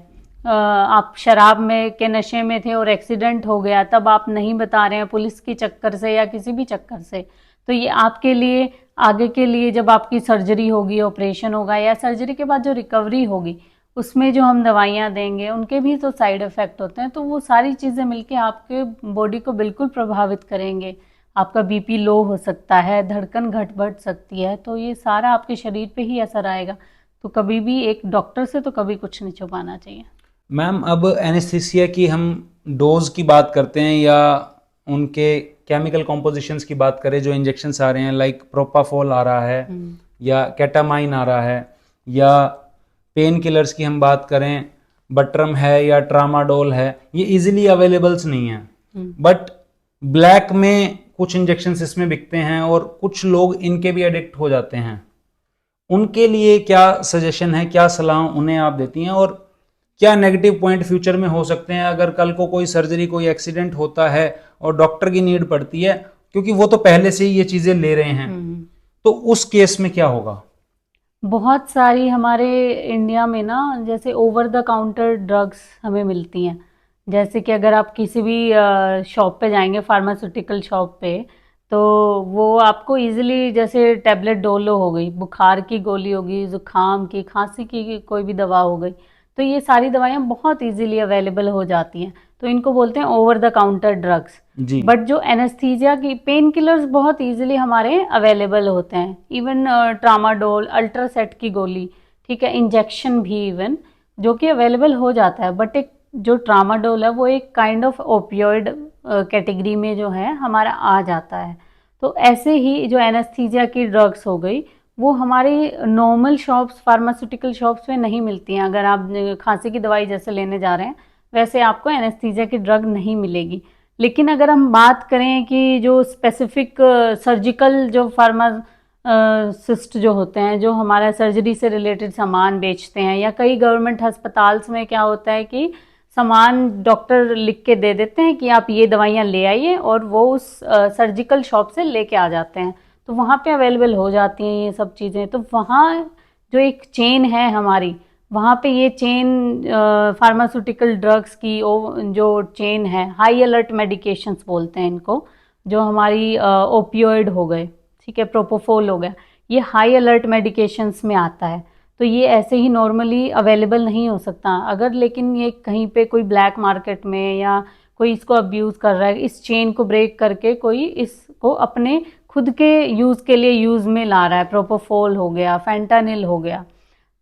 आप शराब में के नशे में थे और एक्सीडेंट हो गया, तब आप नहीं बता रहे हैं पुलिस के चक्कर से या किसी भी चक्कर से, तो ये आपके लिए आगे के लिए जब आपकी सर्जरी होगी, ऑपरेशन होगा या सर्जरी के बाद जो रिकवरी होगी, उसमें जो हम दवाइयाँ देंगे उनके भी तो साइड इफ़ेक्ट होते हैं। तो वो सारी चीज़ें मिलके आपके बॉडी को बिल्कुल प्रभावित करेंगे। आपका बीपी लो हो सकता है, धड़कन घट बढ़ सकती है, तो ये सारा आपके शरीर पे ही असर आएगा। तो कभी भी एक डॉक्टर से तो कभी कुछ नहीं छुपाना चाहिए। मैम अब एनेस्थीसिया की हम डोज की बात करते हैं या उनके केमिकल कॉम्पोजिशंस की बात करें, जो इंजेक्शंस आ रहे हैं लाइक प्रोपाफोल आ रहा है या केटामाइन आ रहा है, या पेन किलर्स की हम बात करें, बटरम है या ट्रामाडोल है, ये इजीली अवेलेबल्स नहीं है। बट ब्लैक में कुछ इंजेक्शंस इसमें बिकते हैं और कुछ लोग इनके भी एडिक्ट हो जाते हैं। उनके लिए क्या सजेशन है, क्या सलाह उन्हें आप देती हैं, और क्या नेगेटिव पॉइंट फ्यूचर में हो सकते हैं अगर कल को कोई सर्जरी, कोई एक्सीडेंट होता है और डॉक्टर की नीड पड़ती है, क्योंकि वो तो पहले से ही ये चीजें ले रहे हैं, तो उस केस में क्या होगा? बहुत सारी हमारे इंडिया में ना जैसे ओवर द काउंटर ड्रग्स हमें मिलती हैं। जैसे कि अगर आप किसी भी शॉप पे जाएंगे, फार्मास्यूटिकल शॉप पे, तो वो आपको इजीली जैसे टैबलेट डोलो हो गई, बुखार की गोली होगी, ज़ुकाम की, खांसी की कोई भी दवा हो गई, तो ये सारी दवाइयाँ बहुत इजीली अवेलेबल हो जाती हैं। तो इनको बोलते हैं ओवर द काउंटर ड्रग्स। जी। बट जो एनेस्थीसिया की पेन किलर्स बहुत इजीली हमारे अवेलेबल होते हैं, इवन ट्रामाडोल, अल्ट्रासेट की गोली, ठीक है, इंजेक्शन भी इवन जो कि अवेलेबल हो जाता है। बट एक जो ट्रामाडोल है वो एक काइंड ऑफ ओपियोइड कैटेगरी में जो है हमारा आ जाता है। तो ऐसे ही जो एनेस्थीसिया की ड्रग्स हो गई वो हमारी नॉर्मल शॉप्स, फार्मास्यूटिकल शॉप्स में नहीं मिलती हैं। अगर आप खांसी की दवाई जैसे लेने जा रहे हैं वैसे आपको एनेस्थीसिया की ड्रग नहीं मिलेगी। लेकिन अगर हम बात करें कि जो स्पेसिफिक सर्जिकल जो फार्मासिस्ट जो होते हैं, जो हमारा सर्जरी से रिलेटेड सामान बेचते हैं, या कई गवर्नमेंट हस्पताल्स में क्या होता है कि सामान डॉक्टर लिख के दे देते हैं कि आप ये दवाइयाँ ले आइए, और वो उस सर्जिकल शॉप से लेके आ जाते हैं, तो वहाँ पे अवेलेबल हो जाती हैं ये सब चीज़ें। तो वहाँ जो एक चेन है हमारी, वहाँ पे ये चेन फार्मास्यूटिकल ड्रग्स की जो चेन है, हाई अलर्ट मेडिकेशंस बोलते हैं इनको, जो हमारी ओपियोइड हो गए, ठीक है, प्रोपोफोल हो गया, ये हाई अलर्ट मेडिकेशंस में आता है। तो ये ऐसे ही नॉर्मली अवेलेबल नहीं हो सकता। अगर लेकिन ये कहीं पे कोई ब्लैक मार्केट में या कोई इसको अब्यूज़ कर रहा है, इस चेन को ब्रेक करके कोई इसको अपने खुद के यूज़ के लिए यूज़ में ला रहा है, प्रोपोफोल हो गया, फेंटानिल हो गया,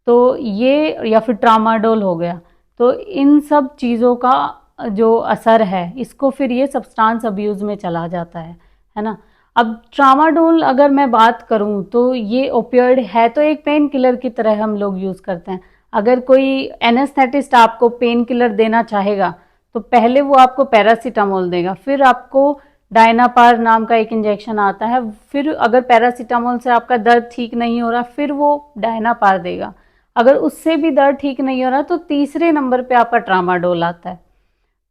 तो ये, या फिर ट्रामाडोल हो गया, तो इन सब चीज़ों का जो असर है इसको फिर ये सब्सटेंस अब्यूज़ में चला जाता है ना। अब ट्रामाडोल अगर मैं बात करूं तो ये ओपियोइड है, तो एक पेन किलर की तरह हम लोग यूज़ करते हैं। अगर कोई एनेस्थेटिस्ट आपको पेन किलर देना चाहेगा तो पहले वो आपको पैरासीटामोल देगा, फिर आपको डायनापार नाम का एक इंजेक्शन आता है, फिर अगर पैरासीटामोल से आपका दर्द ठीक नहीं हो रहा फिर वो डायनापार देगा, अगर उससे भी दर्द ठीक नहीं हो रहा तो तीसरे नंबर पे आपका ट्रामाडोल आता है।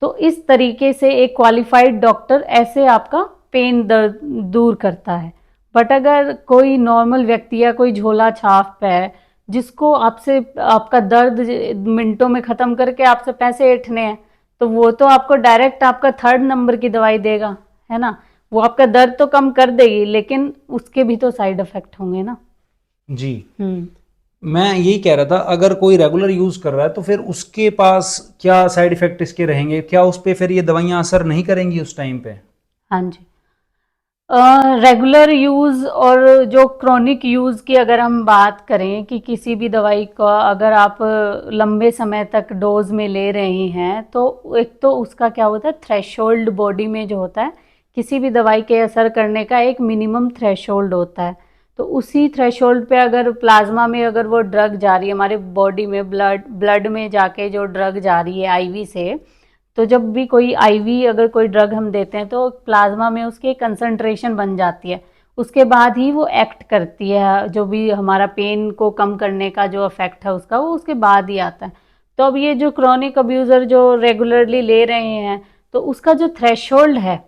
तो इस तरीके से एक क्वालिफाइड डॉक्टर ऐसे आपका पेन दर्द दूर करता है। बट अगर कोई नॉर्मल व्यक्ति या कोई झोला छाप है जिसको आपसे आपका दर्द मिनटों में ख़त्म करके आपसे पैसे ऐंठने हैं, तो वो तो आपको डायरेक्ट आपका 3rd नंबर की दवाई देगा, है ना। वो आपका दर्द तो कम कर देगी लेकिन उसके भी तो साइड इफ़ेक्ट होंगे ना। जी। मैं यही कह रहा था, अगर कोई रेगुलर यूज कर रहा है तो फिर उसके पास क्या साइड इफेक्ट इसके रहेंगे, क्या उस पे फिर ये दवाइयां असर नहीं करेंगी उस टाइम पे? हाँ जी, रेगुलर यूज़ और जो क्रोनिक यूज़ की अगर हम बात करें कि किसी भी दवाई का अगर आप लंबे समय तक डोज में ले रहे हैं, तो एक तो उसका क्या होता है, थ्रेशोल्ड बॉडी में जो होता है किसी भी दवाई के असर करने का एक मिनिमम थ्रेशोल्ड होता है। तो उसी थ्रेशोल्ड पे अगर प्लाज्मा में अगर वो ड्रग जा रही है हमारे बॉडी में, ब्लड में जाके जो ड्रग जा रही है आईवी से, तो जब भी कोई आईवी अगर कोई ड्रग हम देते हैं तो प्लाज्मा में उसकी कंसंट्रेशन बन जाती है, उसके बाद ही वो एक्ट करती है, जो भी हमारा पेन को कम करने का जो इफेक्ट है उसका वो उसके बाद ही आता है। तो अब ये जो क्रॉनिक अब्यूज़र जो रेगुलरली ले रहे हैं तो उसका जो थ्रेशोल्ड है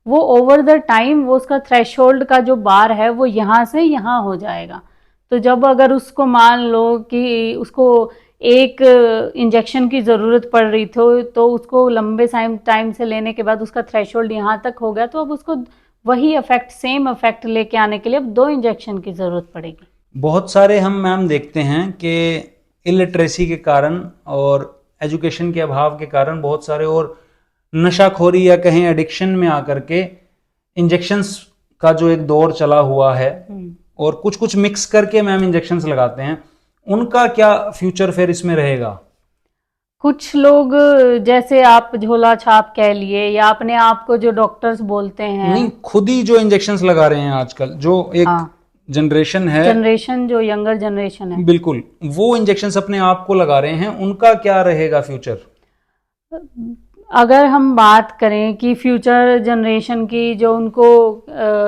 वो ओवर द टाइम, वो उसका थ्रेशोल्ड का जो बार है वो यहाँ से यहाँ हो जाएगा। तो जब अगर उसको मान लो कि उसको एक इंजेक्शन की ज़रूरत पड़ रही तो उसको लंबे टाइम से लेने के बाद उसका थ्रेशोल्ड यहाँ तक हो गया, तो अब उसको वही इफेक्ट, सेम इफेक्ट लेके आने के लिए अब 2 इंजेक्शन की ज़रूरत पड़ेगी। बहुत सारे हम मैम देखते हैं कि इलिटरेसी के कारण और एजुकेशन के अभाव के कारण बहुत सारे, और नशाखोरी या कहीं एडिक्शन में आकर के इंजेक्शंस का जो एक दौर चला हुआ है और कुछ कुछ मिक्स करके मैम इंजेक्शंस लगाते हैं, उनका क्या फ्यूचर फिर इसमें रहेगा? कुछ लोग जैसे आप झोला छाप कह लिए या अपने आप को जो डॉक्टर्स बोलते हैं, नहीं, खुद ही जो इंजेक्शंस लगा रहे हैं आजकल, जो एक जनरेशन है, जनरेशन जो यंगर जनरेशन है, बिल्कुल वो इंजेक्शंस अपने आप को लगा रहे हैं, उनका क्या रहेगा फ्यूचर? अगर हम बात करें कि फ्यूचर जनरेशन की, जो उनको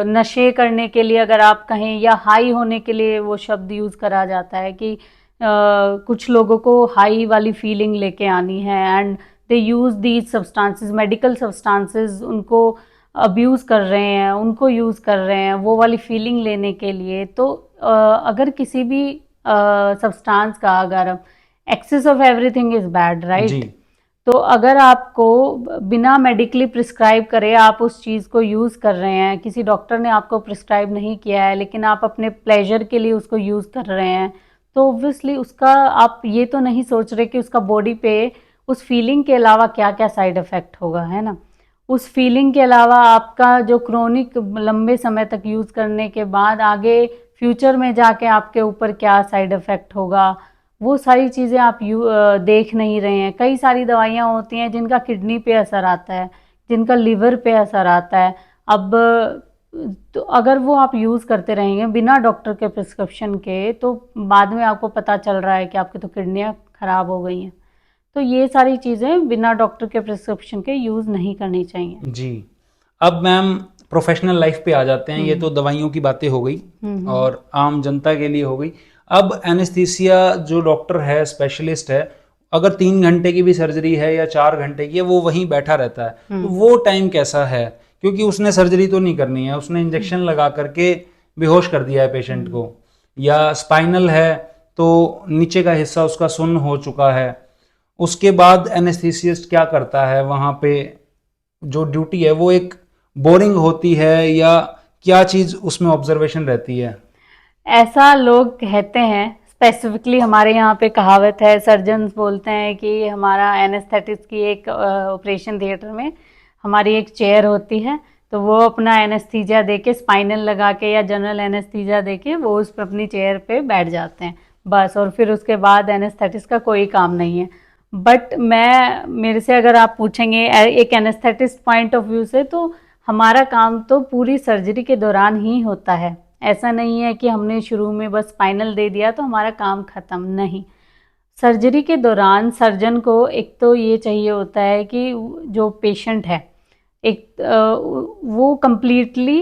नशे करने के लिए अगर आप कहें या हाई होने के लिए वो शब्द यूज़ करा जाता है कि कुछ लोगों को हाई वाली फीलिंग लेके आनी है and they use these substances, medical substances उनको अब्यूज़ कर रहे हैं, उनको यूज़ कर रहे हैं वो वाली फीलिंग लेने के लिए। तो अगर किसी भी सब्सटेंस का अगर excess of everything is bad, right, तो अगर आपको बिना मेडिकली प्रिस्क्राइब करे आप उस चीज़ को यूज़ कर रहे हैं, किसी डॉक्टर ने आपको प्रिस्क्राइब नहीं किया है लेकिन आप अपने प्लेजर के लिए उसको यूज़ कर रहे हैं, तो ऑब्वियसली उसका आप ये तो नहीं सोच रहे कि उसका बॉडी पे उस फीलिंग के अलावा क्या क्या साइड इफ़ेक्ट होगा, है ना। उस फीलिंग के अलावा आपका जो क्रोनिक लंबे समय तक यूज़ करने के बाद आगे फ्यूचर में जाके आपके ऊपर क्या साइड इफ़ेक्ट होगा, वो सारी चीज़ें आप देख नहीं रहे हैं। कई सारी दवाइयाँ होती हैं जिनका किडनी पे असर आता है, जिनका लिवर पे असर आता है। अब तो अगर वो आप यूज़ करते रहेंगे बिना डॉक्टर के प्रिस्क्रिप्शन के, तो बाद में आपको पता चल रहा है कि आपकी तो किडनियाँ ख़राब हो गई हैं। तो ये सारी चीज़ें बिना डॉक्टर के प्रिस्क्रिप्शन के यूज़ नहीं करनी चाहिए। जी। अब मैम प्रोफेशनल लाइफ पे आ जाते हैं। ये तो हम्म दवाइयों की बातें हो गई हम्म और आम जनता के लिए हो गई। अब एनेस्थीसिया जो डॉक्टर है, स्पेशलिस्ट है, अगर 3 घंटे की भी सर्जरी है या 4 घंटे की है, वो वहीं बैठा रहता है, तो वो टाइम कैसा है? क्योंकि उसने सर्जरी तो नहीं करनी है, उसने इंजेक्शन लगा करके बेहोश कर दिया है पेशेंट को, या स्पाइनल है तो नीचे का हिस्सा उसका सुन्न हो चुका है। उसके बाद एनेस्थीसिस्ट क्या करता है वहाँ पे? जो ड्यूटी है वो एक बोरिंग होती है या क्या चीज उसमें ऑब्जर्वेशन रहती है? ऐसा लोग कहते हैं, स्पेसिफिकली हमारे यहाँ पे कहावत है, सर्जन्स बोलते हैं कि हमारा एनेस्थेटिक्स की एक ऑपरेशन थिएटर में हमारी एक चेयर होती है, तो वो अपना एनेस्थीसिया देके, स्पाइनल लगा के या जनरल एनेस्थीसिया देके वो उस पर अपनी चेयर पे बैठ जाते हैं बस, और फिर उसके बाद एनेस्थेटिक्स का कोई काम नहीं है। बट मेरे से अगर आप पूछेंगे एक एनेस्थेटिस्ट पॉइंट ऑफ व्यू से, तो हमारा काम तो पूरी सर्जरी के दौरान ही होता है। ऐसा नहीं है कि हमने शुरू में बस स्पाइनल दे दिया तो हमारा काम ख़त्म, नहीं। सर्जरी के दौरान सर्जन को एक तो ये चाहिए होता है कि जो पेशेंट है, एक वो कम्प्लीटली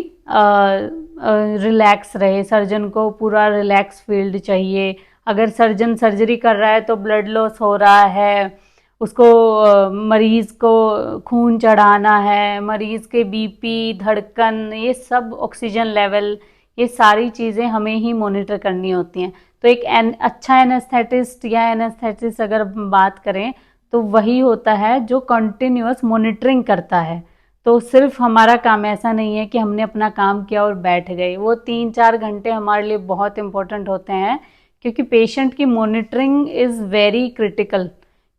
रिलैक्स रहे। सर्जन को पूरा रिलैक्स फील्ड चाहिए। अगर सर्जन सर्जरी कर रहा है तो ब्लड लॉस हो रहा है, उसको मरीज़ को खून चढ़ाना है, मरीज़ के बीपी, धड़कन, ये सब ऑक्सीजन लेवल, ये सारी चीज़ें हमें ही मॉनिटर करनी होती हैं। तो एक अच्छा एनेस्थेटिस्ट या एनेस्थेटिस्ट अगर बात करें तो वही होता है जो कंटिन्यूअस मॉनिटरिंग करता है। तो सिर्फ हमारा काम ऐसा नहीं है कि हमने अपना काम किया और बैठ गए। वो 3-4 घंटे हमारे लिए बहुत इंपॉर्टेंट होते हैं, क्योंकि पेशेंट की मॉनिटरिंग इज़ वेरी क्रिटिकल।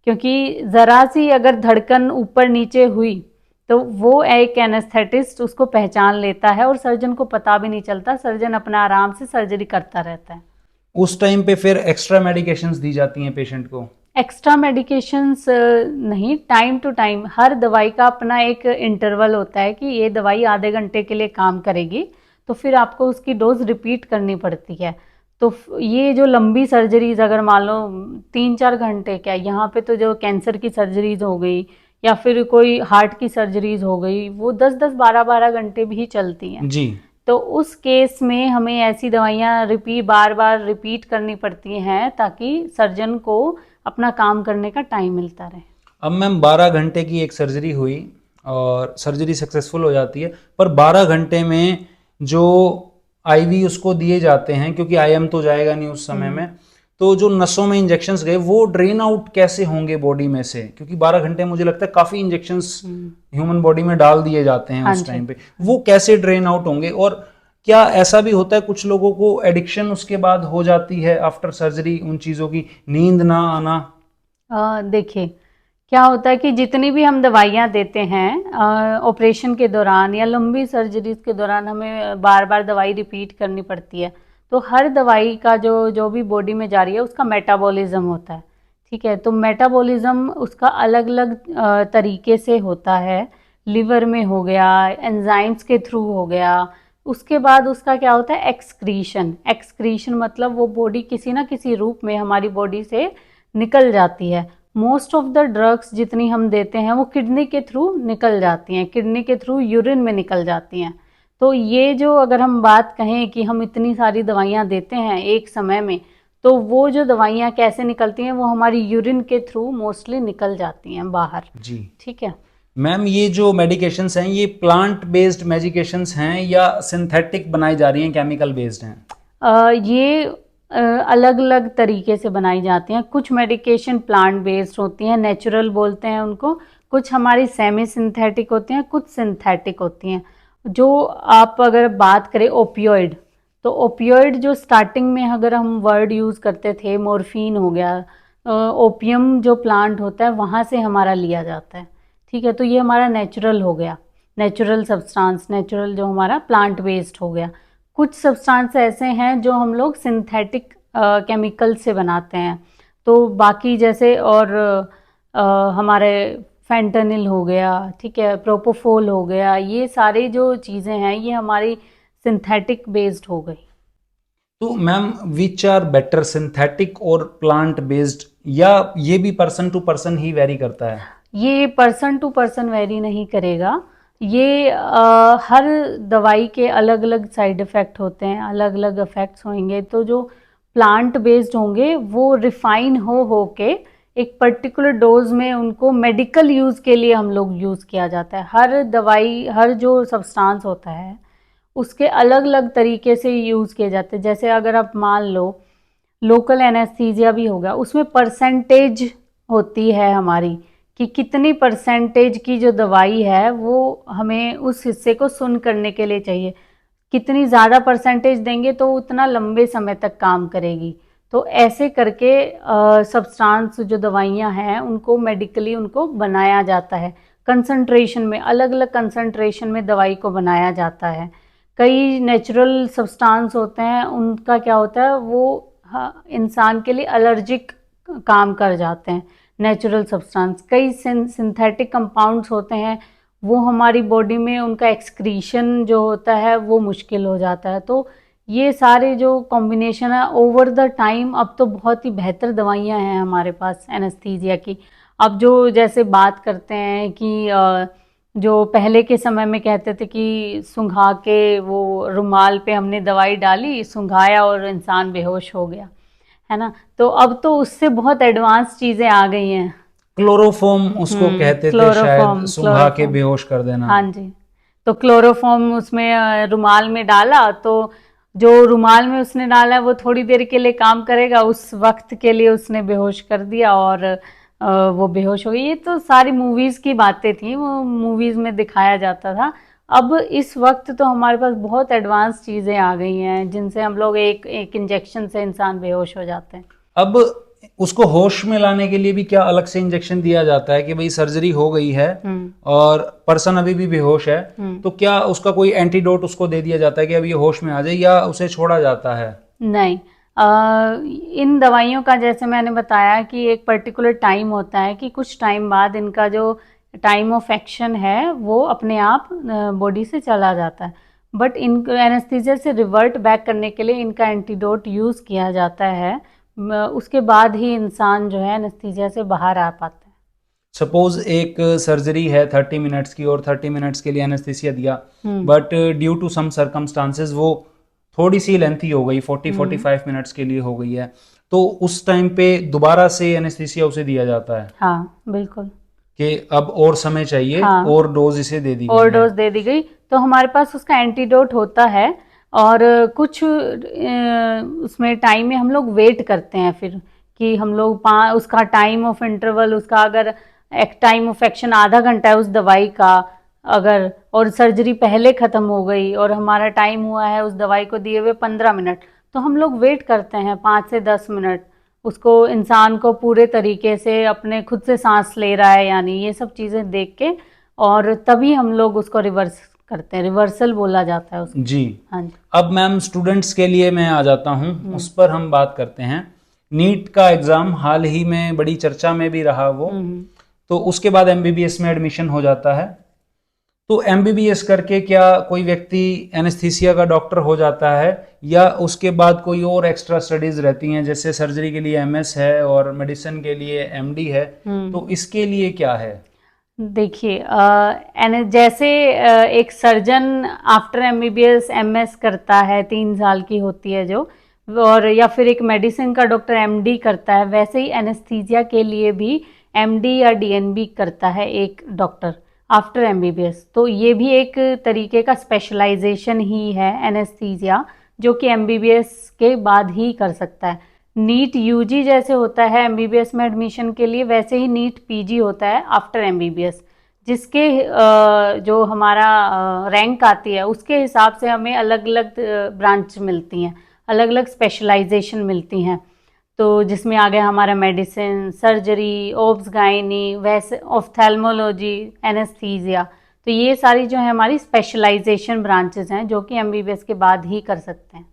क्योंकि ज़रा सी अगर धड़कन ऊपर नीचे हुई तो वो एक एनेस्थेटिस्ट उसको पहचान लेता है और सर्जन को पता भी नहीं चलता। सर्जन अपना आराम से सर्जरी करता रहता है। उस टाइम पे फिर एक्स्ट्रा मेडिकेशंस दी जाती हैं पेशेंट को? एक्स्ट्रा मेडिकेशंस नहीं, टाइम टू टाइम हर दवाई का अपना एक इंटरवल होता है कि ये दवाई आधे घंटे के लिए काम करेगी, तो फिर आपको उसकी डोज रिपीट करनी पड़ती है। तो ये जो लंबी सर्जरीज, अगर मान लो 3-4 घंटे, क्या यहाँ पे तो जो कैंसर की सर्जरीज हो गई या फिर कोई हार्ट की सर्जरीज हो गई, वो 10-10, 12-12 घंटे भी चलती हैं। जी। तो उस केस में हमें ऐसी दवाइयाँ बार बार रिपीट करनी पड़ती हैं ताकि सर्जन को अपना काम करने का टाइम मिलता रहे। अब मैम 12 घंटे की एक सर्जरी हुई और सर्जरी सक्सेसफुल हो जाती है, पर 12 घंटे में जो आईवी उसको दिए जाते हैं, क्योंकि आईएम तो जाएगा नहीं उस समय में, तो जो नसों में इंजेक्शंस गए वो ड्रेन आउट कैसे होंगे बॉडी में से? क्योंकि 12 घंटे मुझे लगता है काफी इंजेक्शंस ह्यूमन बॉडी में डाल दिए जाते हैं हाँ उस जी। टाइम पे, वो कैसे ड्रेन आउट होंगे? और क्या ऐसा भी होता है कुछ लोगों को एडिक्शन उसके बाद हो जाती है आफ्टर सर्जरी उन चीजों की, नींद ना आना? देखिए, क्या होता है कि जितनी भी हम दवाइयाँ देते हैं ऑपरेशन के दौरान या लंबी सर्जरीज के दौरान, हमें बार बार दवाई रिपीट करनी पड़ती है। तो हर दवाई का जो जो भी बॉडी में जा रही है उसका मेटाबॉलिज्म होता है, ठीक है। तो मेटाबॉलिज्म उसका अलग अलग तरीके से होता है। लिवर में हो गया, एंजाइम्स के थ्रू हो गया। उसके बाद उसका क्या होता है, एक्सक्रीशन। एक्सक्रीशन मतलब वो बॉडी किसी ना किसी रूप में हमारी बॉडी से निकल जाती है। मोस्ट ऑफ द ड्रग्स जितनी हम देते हैं वो किडनी के थ्रू निकल जाती हैं, किडनी के थ्रू यूरिन में निकल जाती हैं। तो ये जो अगर हम बात कहें कि हम इतनी सारी दवाइयाँ देते हैं एक समय में, तो वो जो दवाइयाँ कैसे निकलती हैं, वो हमारी यूरिन के थ्रू मोस्टली निकल जाती हैं बाहर। जी। ठीक है मैम, ये जो मेडिकेशंस हैं ये प्लांट बेस्ड मेडिकेशंस हैं या सिंथेटिक बनाई जा रही हैं, केमिकल बेस्ड हैं? ये अलग अलग तरीके से बनाई जाती हैं। कुछ मेडिकेशन प्लांट बेस्ड होती हैं, नेचुरल बोलते हैं उनको। कुछ हमारी सेमी सिंथेटिक होती हैं, कुछ सिंथेटिक होती हैं। जो आप अगर बात करें ओपियोइड, तो ओपियोइड जो स्टार्टिंग में अगर हम वर्ड यूज़ करते थे, मोर्फिन हो गया, ओपियम जो प्लांट होता है वहाँ से हमारा लिया जाता है। ठीक है, तो ये हमारा नेचुरल हो गया, नेचुरल सब्सटेंस, नेचुरल जो हमारा प्लांट बेस्ड हो गया। कुछ सब्सटेंस ऐसे हैं जो हम लोग सिंथेटिक केमिकल से बनाते हैं। तो बाकी जैसे और हमारे फेंटानिल हो गया, ठीक है, प्रोपोफोल हो गया, ये सारे जो चीज़ें हैं ये हमारी सिंथेटिक बेस्ड हो गई। तो ma'am which are better, synthetic और प्लांट बेस्ड, या ये भी पर्सन टू पर्सन ही वेरी करता है? ये पर्सन टू पर्सन वेरी नहीं करेगा। ये हर दवाई के अलग अलग साइड इफ़ेक्ट होते हैं, अलग अलग इफ़ेक्ट्स होंगे। तो जो प्लांट बेस्ड होंगे वो रिफाइन हो के एक पर्टिकुलर डोज में उनको मेडिकल यूज़ के लिए हम लोग यूज़ किया जाता है। हर दवाई, हर जो सब्सटेंस होता है उसके अलग अलग तरीके से यूज़ किए जाते हैं। जैसे अगर आप मान लो लोकल एनेस्थीसिया भी होगा, उसमें परसेंटेज होती है हमारी कि कितनी परसेंटेज की जो दवाई है वो हमें उस हिस्से को सुन करने के लिए चाहिए। कितनी ज़्यादा परसेंटेज देंगे तो उतना लंबे समय तक काम करेगी। तो ऐसे करके सब्सटेंस जो दवाइयाँ हैं उनको मेडिकली उनको बनाया जाता है। कंसंट्रेशन में, अलग अलग कंसंट्रेशन में दवाई को बनाया जाता है। कई नेचुरल सब्सटेंस होते हैं, उनका क्या होता है वो इंसान के लिए एलर्जिक काम कर जाते हैं नेचुरल सब्सटेंस। कई सिंथेटिक कंपाउंड्स होते हैं, वो हमारी बॉडी में उनका एक्सक्रीशन जो होता है वो मुश्किल हो जाता है। तो ये सारे जो कॉम्बिनेशन है ओवर द टाइम, अब तो बहुत ही बेहतर दवाइयाँ हैं हमारे पास एनेस्थीसिया की। अब जो जैसे बात करते हैं कि जो पहले के समय में कहते थे कि सुंघा के वो रुमाल पे हमने दवाई डाली, सुंघाया और इंसान बेहोश हो गया, है ना। तो अब तो उससे बहुत एडवांस चीज़ें आ गई हैं। क्लोरोफॉर्म उसको कहते थे, शायद सुंघा के बेहोश कर देना। हाँ जी, तो क्लोरोफॉर्म उसमें रुमाल में डाला, तो जो रुमाल में उसने डाला वो थोड़ी देर के लिए काम करेगा, उस वक्त के लिए उसने बेहोश कर दिया और वो बेहोश हो गई। ये तो सारी मूवीज़ की बातें थी, वो मूवीज़ में दिखाया जाता था। अब इस वक्त तो हमारे पास बहुत एडवांस चीज़ें आ गई हैं जिनसे हम लोग एक इंजेक्शन से इंसान बेहोश हो जाते हैं। अब उसको होश में लाने के लिए भी क्या अलग से इंजेक्शन दिया जाता है कि भाई सर्जरी हो गई है और पर्सन अभी भी बेहोश है, तो क्या उसका कोई एंटीडोट उसको दे दिया जाता है कि अभी ये होश में आ जाए, या उसे छोड़ा जाता है? नहीं, इन दवाइयों का जैसे मैंने बताया कि एक पर्टिकुलर टाइम होता है कि कुछ टाइम बाद इनका जो टाइम ऑफ एक्शन है वो अपने आप बॉडी से चला जाता है। बट इन एनेस्थीसिया से रिवर्ट बैक करने के लिए इनका एंटीडोट यूज़ किया जाता है। उसके बाद ही इंसान जो है एनेस्थीसिया से बाहर आ पाता है। सपोज एक सर्जरी है 30 मिनट्स की और 30 मिनट्स के लिए एनेस्थीसिया दिया, but due to some circumstances वो थोड़ी सी लेंथी हो गई, 40-45 मिनट्स के लिए हो गई है, तो उस टाइम पे दोबारा से एनेस्थीसिया उसे दिया जाता है? हाँ बिल्कुल, कि अब और समय चाहिए, हाँ, और डोज इसे दे दी गई और है। डोज दे दी गई तो हमारे पास उसका एंटीडोट होता है। और कुछ उसमें टाइम में हम लोग वेट करते हैं फिर कि हम लोग उसका टाइम ऑफ इंटरवल, उसका अगर एक टाइम ऑफ एक्शन आधा घंटा है उस दवाई का, अगर और सर्जरी पहले ख़त्म हो गई और हमारा टाइम हुआ है उस दवाई को दिए हुए 15 मिनट, तो हम लोग वेट करते हैं 5 से 10 मिनट, उसको इंसान को पूरे तरीके से अपने खुद से सांस ले रहा है यानी ये सब चीज़ें देख के, और तभी हम लोग उसको रिवर्स करते हैं, रिवर्सल बोला जाता है उसको। जी। हाँ जी। अब मैम स्टूडेंट्स के लिए मैं आ जाता हूँ, उस पर हम बात करते हैं। नीट का एग्ज़ाम हाल ही में बड़ी चर्चा में भी रहा वो, तो उसके बाद एमबीबीएस में एडमिशन हो जाता है। तो एमबीबीएस करके क्या कोई व्यक्ति एनेस्थीसिया का डॉक्टर हो जाता है, या उसके बाद कोई और एक्स्ट्रा स्टडीज रहती हैं, जैसे सर्जरी के लिए एमएस है और मेडिसिन के लिए एमडी है, तो इसके लिए क्या है? देखिए, जैसे एक सर्जन आफ्टर एमबीबीएस एमएस करता है, 3 साल की होती है जो, और या फिर एक मेडिसिन का डॉक्टर एमडी करता है, वैसे ही एनेस्थीसिया के लिए भी एमडी या डीएनबी करता है एक डॉक्टर आफ्टर एमबीबीएस। तो ये भी एक तरीके का स्पेशलाइजेशन ही है एनेस्थीसिया, जो कि एमबीबीएस के बाद ही कर सकता है। नीट यूजी जैसे होता है एमबीबीएस में एडमिशन के लिए, वैसे ही नीट पीजी होता है आफ्टर एमबीबीएस, जिसके जो हमारा रैंक आती है उसके हिसाब से हमें अलग अलग ब्रांच मिलती हैं, अलग अलग स्पेशलाइजेशन मिलती हैं। तो जिसमें आ गया हमारा मेडिसिन, सर्जरी, ओब्स गायनी, वैसे ऑफ्थेल्मोलॉजी, एनेस्थीसिया। तो ये सारी जो है हमारी स्पेशलाइजेशन ब्रांचेस हैं जो कि एमबीबीएस के बाद ही कर सकते हैं।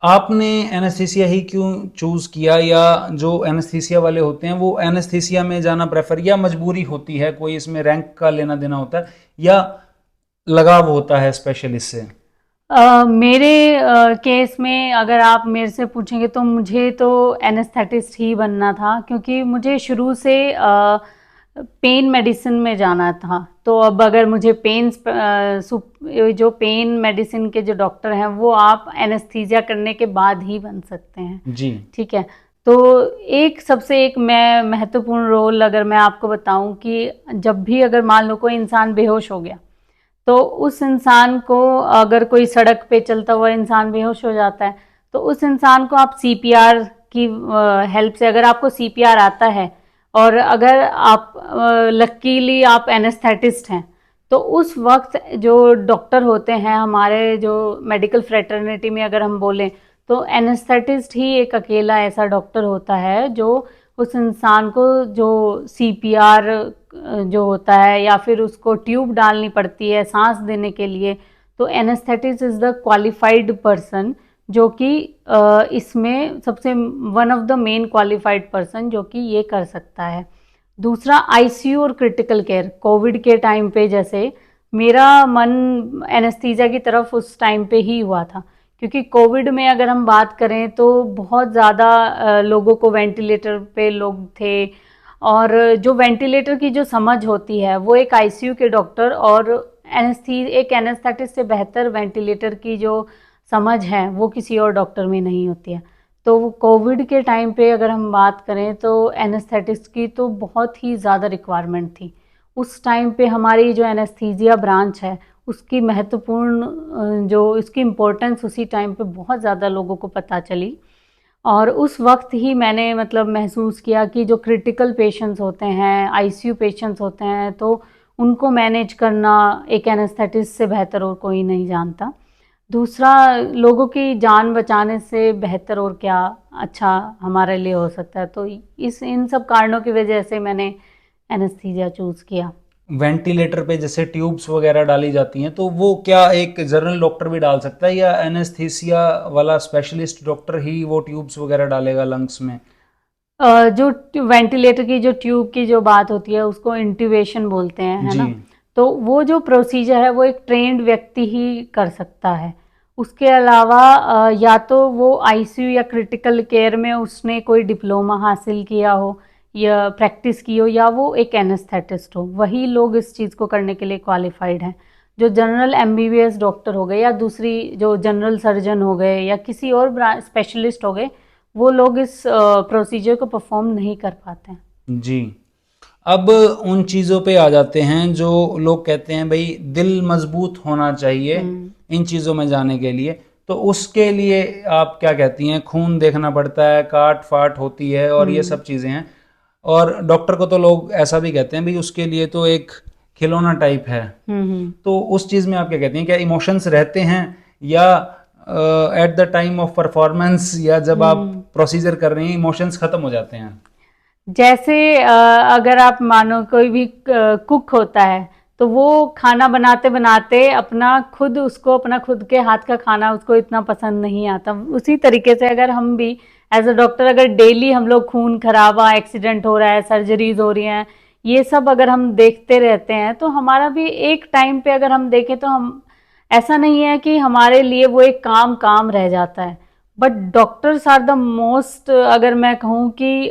आपने एनेस्थीसिया ही क्यों चूज किया, या जो एनेस्थीसिया वाले होते हैं वो एनेस्थीसिया में जाना प्रेफर, या मजबूरी होती है, कोई इसमें रैंक का लेना देना होता है, या लगाव होता है स्पेशलिस्ट से? मेरे केस में अगर आप मेरे से पूछेंगे तो मुझे तो एनेस्थेटिस्ट ही बनना था, क्योंकि मुझे शुरू से पेन मेडिसिन में जाना था। तो अब अगर मुझे जो पेन मेडिसिन के जो डॉक्टर हैं वो आप एनेस्थीसिया करने के बाद ही बन सकते हैं। जी। ठीक है। तो एक मैं महत्वपूर्ण रोल अगर मैं आपको बताऊं कि जब भी अगर मान लो कोई इंसान बेहोश हो गया, तो उस इंसान को, अगर कोई सड़क पे चलता हुआ इंसान बेहोश हो जाता है, तो उस इंसान को आप सीपीआर की हेल्प से, अगर आपको सीपीआर आता है और अगर आप लकीली आप एनेस्थेटिस्ट हैं, तो उस वक्त जो डॉक्टर होते हैं हमारे जो मेडिकल फ्रेटर्निटी में अगर हम बोलें, तो एनेस्थेटिस्ट ही एक अकेला ऐसा डॉक्टर होता है जो उस इंसान को जो सीपीआर जो होता है या फिर उसको ट्यूब डालनी पड़ती है सांस देने के लिए, तो anaesthetist is the qualified person जो कि इसमें सबसे one of the main qualified person जो कि ये कर सकता है। दूसरा, आईसीयू और क्रिटिकल केयर। कोविड के टाइम पे जैसे मेरा मन एनेस्थीसिया की तरफ उस टाइम पे ही हुआ था, क्योंकि कोविड में अगर हम बात करें तो बहुत ज़्यादा लोगों को वेंटिलेटर पे लोग थे, और जो वेंटिलेटर की जो समझ होती है वो एक आईसीयू के डॉक्टर और एक एनेस्थेटिस्ट से बेहतर वेंटिलेटर की जो समझ है वो किसी और डॉक्टर में नहीं होती है। तो कोविड के टाइम पे अगर हम बात करें तो एनेस्थेटिस्ट की तो बहुत ही ज़्यादा रिक्वायरमेंट थी। उस टाइम पे हमारी जो एनेस्थीसिया ब्रांच है उसकी महत्वपूर्ण जो इसकी इम्पोर्टेंस उसी टाइम पे बहुत ज़्यादा लोगों को पता चली, और उस वक्त ही मैंने मतलब महसूस किया कि जो क्रिटिकल पेशेंट्स होते हैं, आईसीयू पेशेंट्स होते हैं, तो उनको मैनेज करना एक एनेस्थेटिस्ट से बेहतर और कोई नहीं जानता। दूसरा, लोगों की जान बचाने से बेहतर और क्या अच्छा हमारे लिए हो सकता है। तो इन सब कारणों की वजह से मैंने एनेस्थीसिया चूज़ किया। वेंटिलेटर पे जैसे ट्यूब्स वगैरह डाली जाती हैं, तो वो क्या एक जनरल डॉक्टर भी डाल सकता है, या एनेस्थीसिया वाला स्पेशलिस्ट डॉक्टर ही वो ट्यूब्स वगैरह डालेगा लंग्स में? जो वेंटिलेटर की जो ट्यूब की जो बात होती है उसको इंट्यूबेशन बोलते हैं, है जी। ना। तो वो जो प्रोसीजर है वो एक ट्रेंड व्यक्ति ही कर सकता है। उसके अलावा या तो वो आईसीयू या क्रिटिकल केयर में उसने कोई डिप्लोमा हासिल किया हो या प्रैक्टिस की हो, या वो एक एनेस्थेटिस्ट हो, वही लोग इस चीज़ को करने के लिए क्वालिफाइड हैं। जो जनरल एमबीबीएस डॉक्टर हो गए या दूसरी जो जनरल सर्जन हो गए या किसी और स्पेशलिस्ट हो गए, वो लोग इस प्रोसीजर को परफॉर्म नहीं कर पाते हैं। जी। अब उन चीज़ों पे आ जाते हैं जो लोग कहते हैं भाई दिल मजबूत होना चाहिए इन चीज़ों में जाने के लिए, तो उसके लिए आप क्या कहती हैं? खून देखना पड़ता है, काट फाट होती है और ये सब चीज़ें हैं, और डॉक्टर को तो लोग ऐसा भी कहते हैं भाई उसके लिए तो एक खिलौना टाइप है। तो उस चीज़ में आप क्या कहती हैं? क्या इमोशंस रहते हैं, या at the time of performance या जब आप प्रोसीजर कर रहे हैं इमोशंस खत्म हो जाते हैं? जैसे अगर आप मानो कोई भी कुक होता है, तो वो खाना बनाते बनाते अपना खुद के हाथ का खाना उसको इतना पसंद नहीं आता। उसी तरीके से अगर हम भी एज अ डॉक्टर, अगर डेली हम लोग खून खराबा, एक्सीडेंट हो रहा है, सर्जरीज हो रही हैं, ये सब अगर हम देखते रहते हैं, तो हमारा भी एक टाइम पे अगर हम देखें तो हम, ऐसा नहीं है कि हमारे लिए वो एक काम रह जाता है। But doctors are the most, अगर मैं कहूँ कि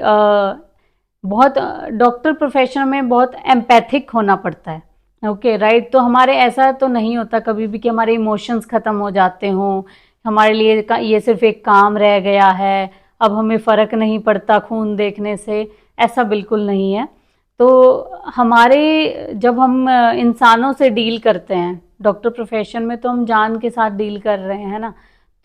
बहुत डॉक्टर प्रोफेशन में बहुत एम्पैथिक होना पड़ता है। Okay right. तो हमारे ऐसा तो नहीं होता कभी भी कि हमारे इमोशंस ख़त्म हो जाते हों, हमारे लिए ये सिर्फ एक काम रह गया है, अब हमें फ़र्क नहीं पड़ता खून देखने से, ऐसा बिल्कुल नहीं है। तो हमारे जब हम इंसानों से डील करते हैं डॉक्टर प्रोफेशन में, तो हम जान के साथ डील कर रहे हैं ना,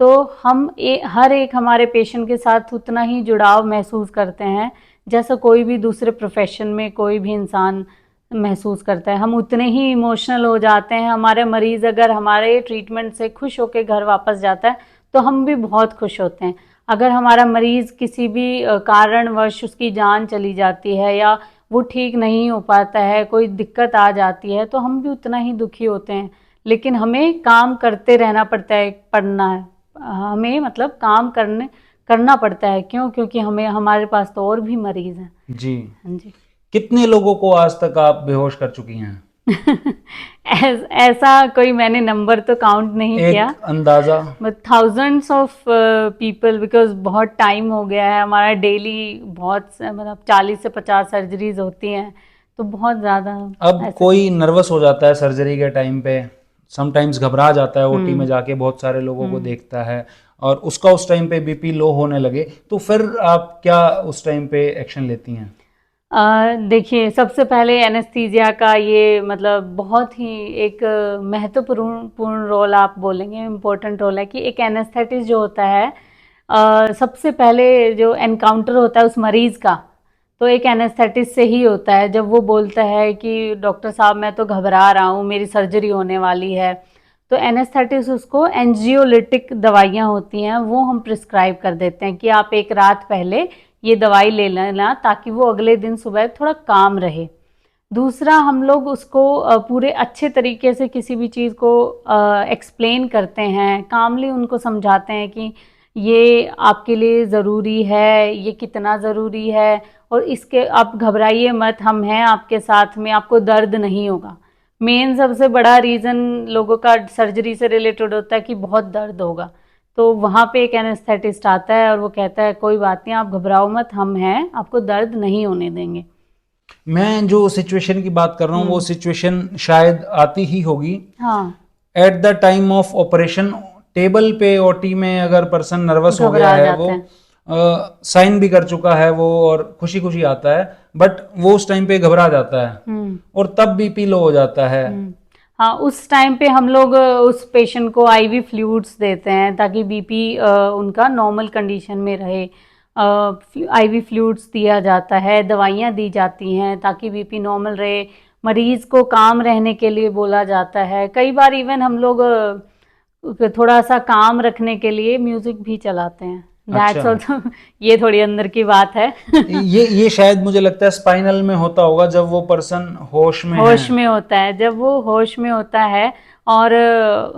तो हम हर एक हमारे पेशेंट के साथ उतना ही जुड़ाव महसूस करते हैं जैसा कोई भी दूसरे प्रोफेशन में कोई भी इंसान महसूस करता है। हम उतने ही इमोशनल हो जाते हैं। हमारे मरीज़ अगर हमारे ट्रीटमेंट से खुश होकर घर वापस जाता है तो हम भी बहुत खुश होते हैं। अगर हमारा मरीज किसी भी कारणवश उसकी जान चली जाती है या वो ठीक नहीं हो पाता है, कोई दिक्कत आ जाती है, तो हम भी उतना ही दुखी होते हैं। लेकिन हमें काम करते रहना पड़ता है, पड़ना है हमें, मतलब काम करना पड़ता है। क्यों? क्योंकि हमें, हमारे पास तो और भी मरीज हैं। जी। हाँ जी। कितने लोगों को आज तक आप बेहोश कर चुकी हैं? ऐसा कोई मैंने नंबर तो काउंट नहीं किया, एक अंदाजा? But thousands of people, because बहुत टाइम हो गया है हमारा। डेली बहुत मतलब 40 से 50 सर्जरीज होती हैं, तो बहुत ज़्यादा अब ऐसे। कोई नर्वस हो जाता है सर्जरी के टाइम पे, समटाइम्स घबरा जाता है, ओटी में जाके बहुत सारे लोगों को देखता है और उसका उस टाइम पे बीपी लो होने लगे, तो फिर आप क्या उस टाइम पे एक्शन लेती हैं? देखिए, सबसे पहले एनेस्थीसिया का ये मतलब बहुत ही एक महत्वपूर्ण रोल आप बोलेंगे, इम्पोर्टेंट रोल है कि एक एनेस्थेटिस्ट जो होता है, सबसे पहले जो एनकाउंटर होता है उस मरीज़ का, तो एक एनेस्थेटिस्ट से ही होता है। जब वो बोलता है कि डॉक्टर साहब मैं तो घबरा रहा हूँ, मेरी सर्जरी होने वाली है, तो एनेस्थेटिस्ट उसको एंजियोलिटिक दवाइयाँ होती हैं वो हम प्रिस्क्राइब कर देते हैं कि आप एक रात पहले ये दवाई ले लेना, ताकि वो अगले दिन सुबह थोड़ा काम रहे। दूसरा, हम लोग उसको पूरे अच्छे तरीके से किसी भी चीज़ को एक्सप्लेन करते हैं, कामली उनको समझाते हैं कि ये आपके लिए ज़रूरी है, ये कितना ज़रूरी है, और इसके आप घबराइए मत, हम हैं आपके साथ में, आपको दर्द नहीं होगा। मेन सबसे बड़ा रीज़न लोगों का सर्जरी से रिलेटेड होता है कि बहुत दर्द होगा, तो वहाँ पे एक एनेस्थेटिस्ट आता है और वो कहता है कोई बात नहीं, आप घबराओ मत, हम हैं, आपको दर्द नहीं होने देंगे। मैं जो सिचुएशन की बात कर रहा हूँ वो सिचुएशन शायद आती ही होगी हाँ, at the time of operation. Table पे ओटी में अगर पर्सन नर्वस हो गया घबरा है, जाते वो हैं। साइन भी कर चुका है वो और खुशी खुशी आता है, बट वो उस टाइम पे घबरा जाता है और तब बीपी लो हो जाता है। हाँ, उस टाइम पे हम लोग उस पेशेंट को आईवी फ्लूइड्स देते हैं ताकि बीपी उनका नॉर्मल कंडीशन में रहे। आईवी फ्लूइड्स दिया जाता है, दवाइयाँ दी जाती हैं ताकि बीपी नॉर्मल रहे। मरीज को काम रहने के लिए बोला जाता है। कई बार इवन हम लोग थोड़ा सा काम रखने के लिए म्यूजिक भी चलाते हैं। दैट्स अच्छा। ऑल्सो ये थोड़ी अंदर की बात है। ये शायद मुझे लगता है स्पाइनल में होता होगा जब वो पर्सन होश में है। होश में होता है, जब वो होश में होता है और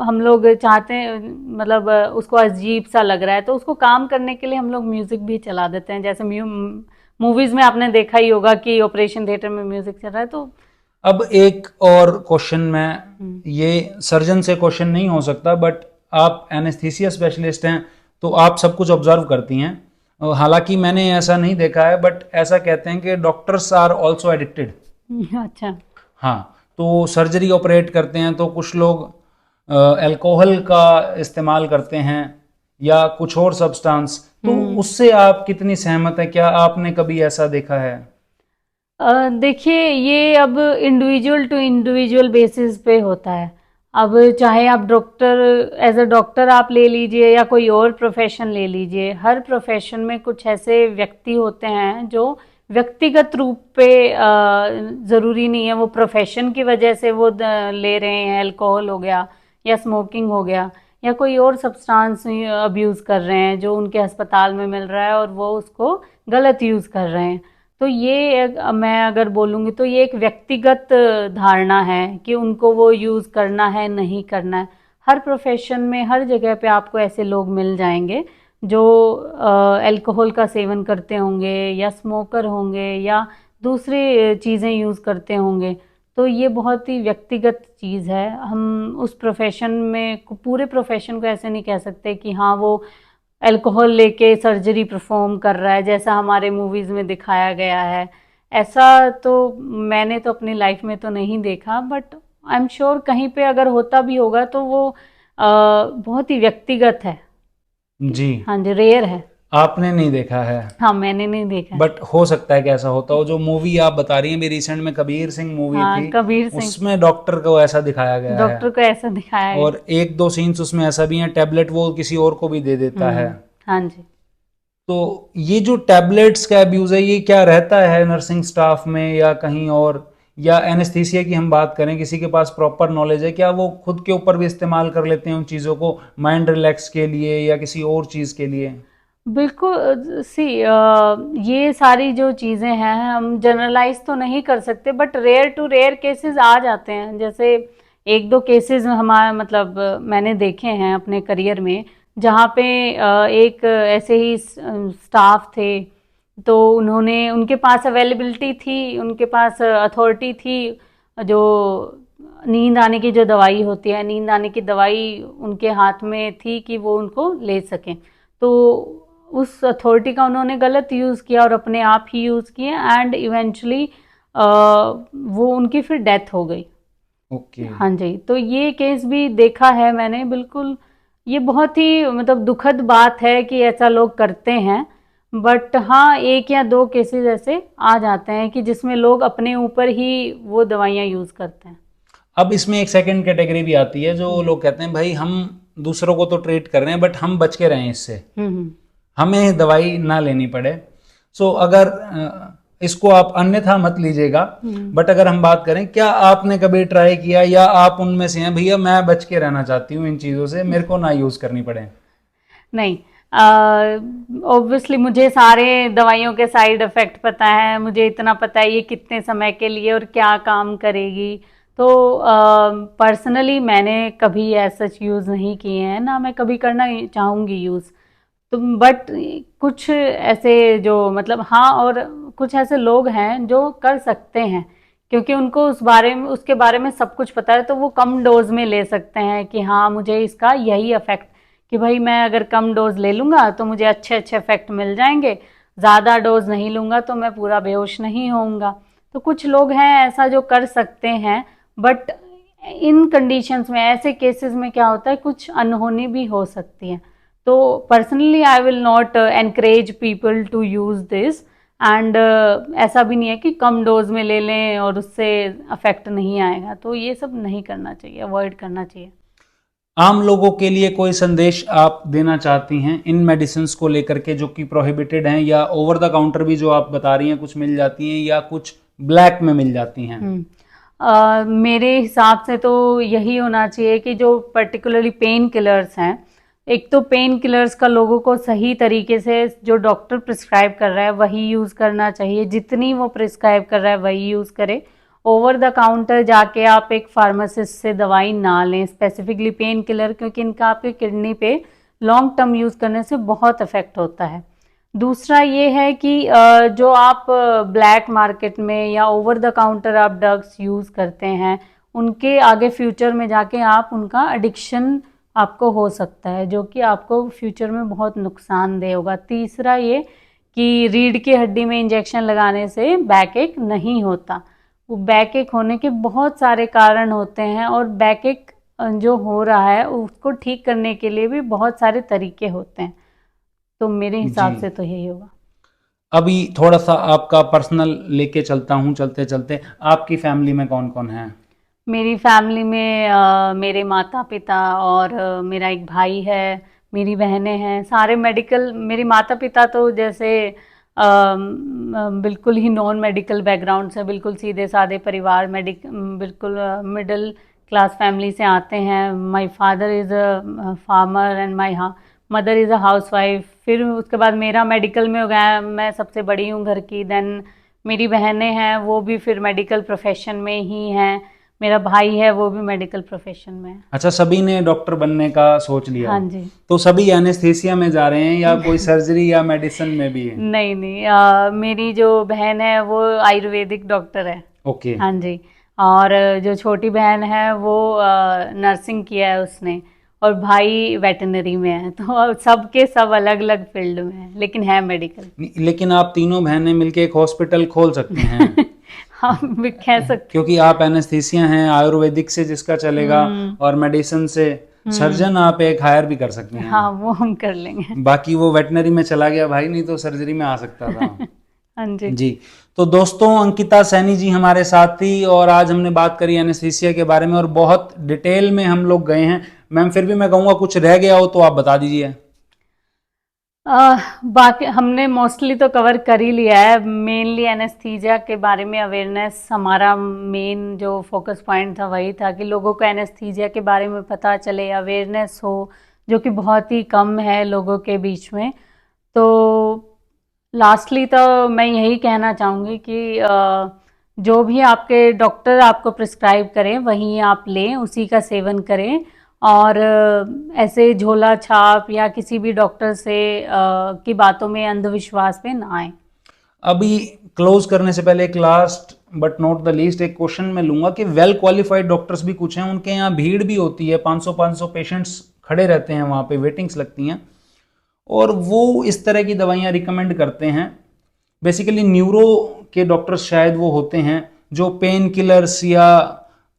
हम लोग चाहते हैं, मतलब उसको अजीब सा लग रहा है, तो उसको काम करने के लिए हम लोग म्यूजिक भी चला देते हैं। जैसे मूवीज में आपने देखा ही होगा कि ऑपरेशन थिएटर में म्यूजिक चल रहा है। तो अब एक और क्वेश्चन में, ये सर्जन से क्वेश्चन नहीं हो सकता, बट आप एनेस्थीसिया स्पेशलिस्ट हैं तो आप सब कुछ ऑब्जर्व करती हैं। हालांकि मैंने ऐसा नहीं देखा है, बट ऐसा कहते हैं कि डॉक्टर्स आर ऑल्सो एडिक्टेड। अच्छा। हाँ, तो सर्जरी ऑपरेट करते हैं तो कुछ लोग अल्कोहल का इस्तेमाल करते हैं या कुछ और सब्सटेंस, तो उससे आप कितनी सहमत है? क्या आपने कभी ऐसा देखा है? देखिए, ये अब इंडिविजुअल टू इंडिविजुअल बेसिस पे होता है। अब चाहे आप डॉक्टर, एज अ डॉक्टर आप ले लीजिए या कोई और प्रोफेशन ले लीजिए, हर प्रोफेशन में कुछ ऐसे व्यक्ति होते हैं जो व्यक्तिगत रूप पे ज़रूरी नहीं है वो प्रोफेशन की वजह से वो ले रहे हैं। अल्कोहल हो गया या स्मोकिंग हो गया या कोई और सब्सटेंस अब्यूज़ कर रहे हैं जो उनके अस्पताल में मिल रहा है और वो उसको गलत यूज़ कर रहे हैं। तो ये मैं अगर बोलूँगी तो ये एक व्यक्तिगत धारणा है कि उनको वो यूज़ करना है, नहीं करना है। हर प्रोफेशन में, हर जगह पे आपको ऐसे लोग मिल जाएंगे जो अल्कोहल का सेवन करते होंगे या स्मोकर होंगे या दूसरी चीज़ें यूज़ करते होंगे। तो ये बहुत ही व्यक्तिगत चीज़ है। हम उस प्रोफेशन में, पूरे प्रोफेशन को ऐसे नहीं कह सकते कि हाँ वो अल्कोहल लेके सर्जरी परफॉर्म कर रहा है जैसा हमारे मूवीज़ में दिखाया गया है। ऐसा तो मैंने तो अपनी लाइफ में तो नहीं देखा, बट आई एम श्योर कहीं पे अगर होता भी होगा तो वो बहुत ही व्यक्तिगत है। जी। हाँ जी, रेयर है। आपने नहीं देखा है? हाँ, मैंने नहीं देखा। बट हो सकता है कि ऐसा होता हो। जो मूवी आप बता रही हैं, भी रिसेंट में कबीर सिंह मूवी हाँ, थी, कबीर सिंह, उसमें डॉक्टर को ऐसा दिखाया गया है डॉक्टर को ऐसा दिखाया गया। और एक दो सीन्स उसमें ऐसा भी है, टैबलेट वो किसी और को भी दे देता है। हाँ जी। तो ये जो टैबलेट्स का अब्यूज है, ये क्या रहता है नर्सिंग स्टाफ में या कहीं और? या एनेस्थीसिया की हम बात करें, किसी के पास प्रॉपर नॉलेज है, क्या वो खुद के ऊपर भी इस्तेमाल कर लेते हैं उन चीज़ों को, माइंड रिलैक्स के लिए या किसी और चीज़ के लिए? बिल्कुल सी ये सारी जो चीज़ें हैं हम जनरलाइज तो नहीं कर सकते, but rare to rare cases आ जाते हैं। जैसे एक दो केसेस हमारे मतलब मैंने देखे हैं अपने करियर में, जहाँ पे एक ऐसे ही स्टाफ थे, तो उन्होंने उनके पास अवेलेबिलिटी थी, उनके पास अथॉरिटी थी, जो नींद आने की जो दवाई होती है, नींद आने की दवाई उनके हाथ में थी कि वो उनको ले सकें। तो उस अथॉरिटी का उन्होंने गलत यूज़ किया और अपने आप ही यूज़ किया, एंड इवेंचुअली वो उनकी फिर डेथ हो गई। ओके। हाँ जी, तो ये केस भी देखा है मैंने, बिल्कुल। ये बहुत ही मतलब दुखद बात है कि ऐसा लोग करते हैं, बट हाँ एक या दो केसेस ऐसे आ जाते हैं कि जिसमें लोग अपने ऊपर ही वो दवाइयाँ यूज़ करते हैं। अब इसमें एक सेकंड कैटेगरी भी आती है जो लोग कहते हैं भाई हम दूसरों को तो ट्रीट कर रहे हैं बट हम बच के रहें इससे, हम्म। हमें दवाई ना लेनी पड़े। सो अगर इसको आप अन्यथा मत लीजिएगा, बट अगर हम बात करें, क्या आपने कभी ट्राई किया या आप उनमें से हैं भैया मैं बच के रहना चाहती हूँ इन चीज़ों से, मेरे को ना यूज़ करनी पड़े? नहीं, ऑब्वियसली मुझे सारे दवाइयों के साइड इफ़ेक्ट पता है, मुझे इतना पता है ये कितने समय के लिए और क्या काम करेगी। तो पर्सनली मैंने कभी ऐसा यूज़ नहीं किए हैं, ना मैं कभी करना चाहूँगी यूज़। तो बट कुछ ऐसे जो मतलब हाँ, और कुछ ऐसे लोग हैं जो कर सकते हैं, क्योंकि उनको उस बारे में उसके बारे में सब कुछ पता है, तो वो कम डोज में ले सकते हैं कि हाँ मुझे इसका यही इफेक्ट, कि भाई मैं अगर कम डोज ले लूँगा तो मुझे अच्छे अच्छे इफेक्ट मिल जाएंगे, ज़्यादा डोज नहीं लूँगा तो मैं पूरा बेहोश नहीं होऊंगा। तो कुछ लोग हैं ऐसा जो कर सकते हैं, बट इन कंडीशंस में, ऐसे केसेस में क्या होता है, कुछ अनहोनी भी हो सकती है। तो personally I will not encourage people to use this, and ऐसा भी नहीं है कि कम डोज में ले लें और उससे अफेक्ट नहीं आएगा, तो ये सब नहीं करना चाहिए, अवॉइड करना चाहिए। आम लोगों के लिए कोई संदेश आप देना चाहती हैं इन मेडिसिन को लेकर के जो कि प्रोहिबिटेड हैं, या ओवर द काउंटर भी जो आप बता रही हैं कुछ मिल जाती हैं या कुछ ब्लैक में मिल जाती हैं? मेरे हिसाब से तो यही होना चाहिए कि जो पर्टिकुलरली पेन किलर्स हैं, एक तो पेन किलर्स का लोगों को सही तरीके से जो डॉक्टर प्रिस्क्राइब कर रहा है वही यूज़ करना चाहिए, जितनी वो प्रिस्क्राइब कर रहा है वही यूज़ करें। ओवर द काउंटर जाके आप एक फार्मासिस्ट से दवाई ना लें, स्पेसिफिकली पेन किलर, क्योंकि इनका आपके किडनी पे लॉन्ग टर्म यूज़ करने से बहुत इफेक्ट होता है। दूसरा ये है कि जो आप ब्लैक मार्केट में या ओवर द काउंटर आप ड्रग्स यूज़ करते हैं, उनके आगे फ्यूचर में जाके आप उनका एडिक्शन आपको हो सकता है, जो कि आपको फ्यूचर में बहुत नुकसानदेह होगा। तीसरा ये कि रीढ़ की हड्डी में इंजेक्शन लगाने से बैक एक नहीं होता। वो बैक एक होने के बहुत सारे कारण होते हैं, और बैक एक जो हो रहा है उसको ठीक करने के लिए भी बहुत सारे तरीके होते हैं। तो मेरे हिसाब जी, से तो यही होगा। अभी थोड़ा सा आपका पर्सनल लेके चलता हूँ चलते चलते। आपकी फैमिली में कौन कौन है? मेरी फैमिली में मेरे माता पिता और मेरा एक भाई है, मेरी बहनें हैं, सारे मेडिकल। मेरे माता पिता तो जैसे बिल्कुल ही नॉन मेडिकल बैकग्राउंड से, बिल्कुल सीधे साधे परिवार, बिल्कुल मिडिल क्लास फैमिली से आते हैं। My father is a farmer and my mother is a housewife. फिर उसके बाद मेरा मेडिकल में हो गया, मैं सबसे बड़ी हूँ घर की। देन मेरी बहनें हैं, वो भी फिर मेडिकल प्रोफेशन में ही हैं। मेरा भाई है, वो भी मेडिकल प्रोफेशन में है। अच्छा, सभी ने डॉक्टर बनने का सोच लिया? हाँ जी। तो सभी एनेस्थीसिया में जा रहे हैं या कोई सर्जरी या मेडिसिन में भी है? नहीं नहीं, मेरी जो बहन है वो आयुर्वेदिक डॉक्टर है। ओके। हाँ जी। और जो छोटी बहन है वो नर्सिंग किया है उसने, और भाई वेटनरी में है। तो सबके सब अलग अलग फील्ड में है, लेकिन है मेडिकल। लेकिन आप तीनों बहनें मिलके एक हॉस्पिटल खोल सकते हैं। हम भी कह सकते। क्योंकि आप एनेस्थीसिया हैं, आयुर्वेदिक से जिसका चलेगा, हम्म। और मेडिसिन से सर्जन आप एक हायर भी कर सकते हैं। हाँ, वो हम कर लेंगे। बाकी वो वेटनरी में चला गया भाई, नहीं तो सर्जरी में आ सकता था। हाँ जी। जी। तो दोस्तों, अंकिता सैनी जी हमारे साथ थी और आज हमने बात करी एनेस्थीसिया के बारे में और बहुत डिटेल में हम लोग गए हैं। मैम, फिर भी मैं कहूँगा कुछ रह गया हो तो आप बता दीजिए। बाकी हमने मोस्टली तो कवर कर ही लिया है। मेनली एनेस्थीसिया के बारे में अवेयरनेस हमारा मेन जो फोकस पॉइंट था वही था, कि लोगों को एनेस्थीसिया के बारे में पता चले, अवेयरनेस हो, जो कि बहुत ही कम है लोगों के बीच में। तो लास्टली तो मैं यही कहना चाहूँगी कि जो भी आपके डॉक्टर आपको प्रिस्क्राइब करें वही आप लें, उसी का सेवन करें, और ऐसे झोला छाप या किसी भी डॉक्टर से की बातों में अंधविश्वास पे ना आए। अभी क्लोज करने से पहले एक last but not the least एक क्वेश्चन मैं लूंगा कि वेल क्वालिफाइड डॉक्टर्स भी कुछ हैं, उनके यहाँ भीड़ भी होती है, 500 पेशेंट्स खड़े रहते हैं वहाँ पे, वेटिंग्स लगती हैं, और वो इस तरह की दवाइयाँ रिकमेंड करते हैं। बेसिकली न्यूरो के डॉक्टर्स शायद वो होते हैं जो पेन किलर्स या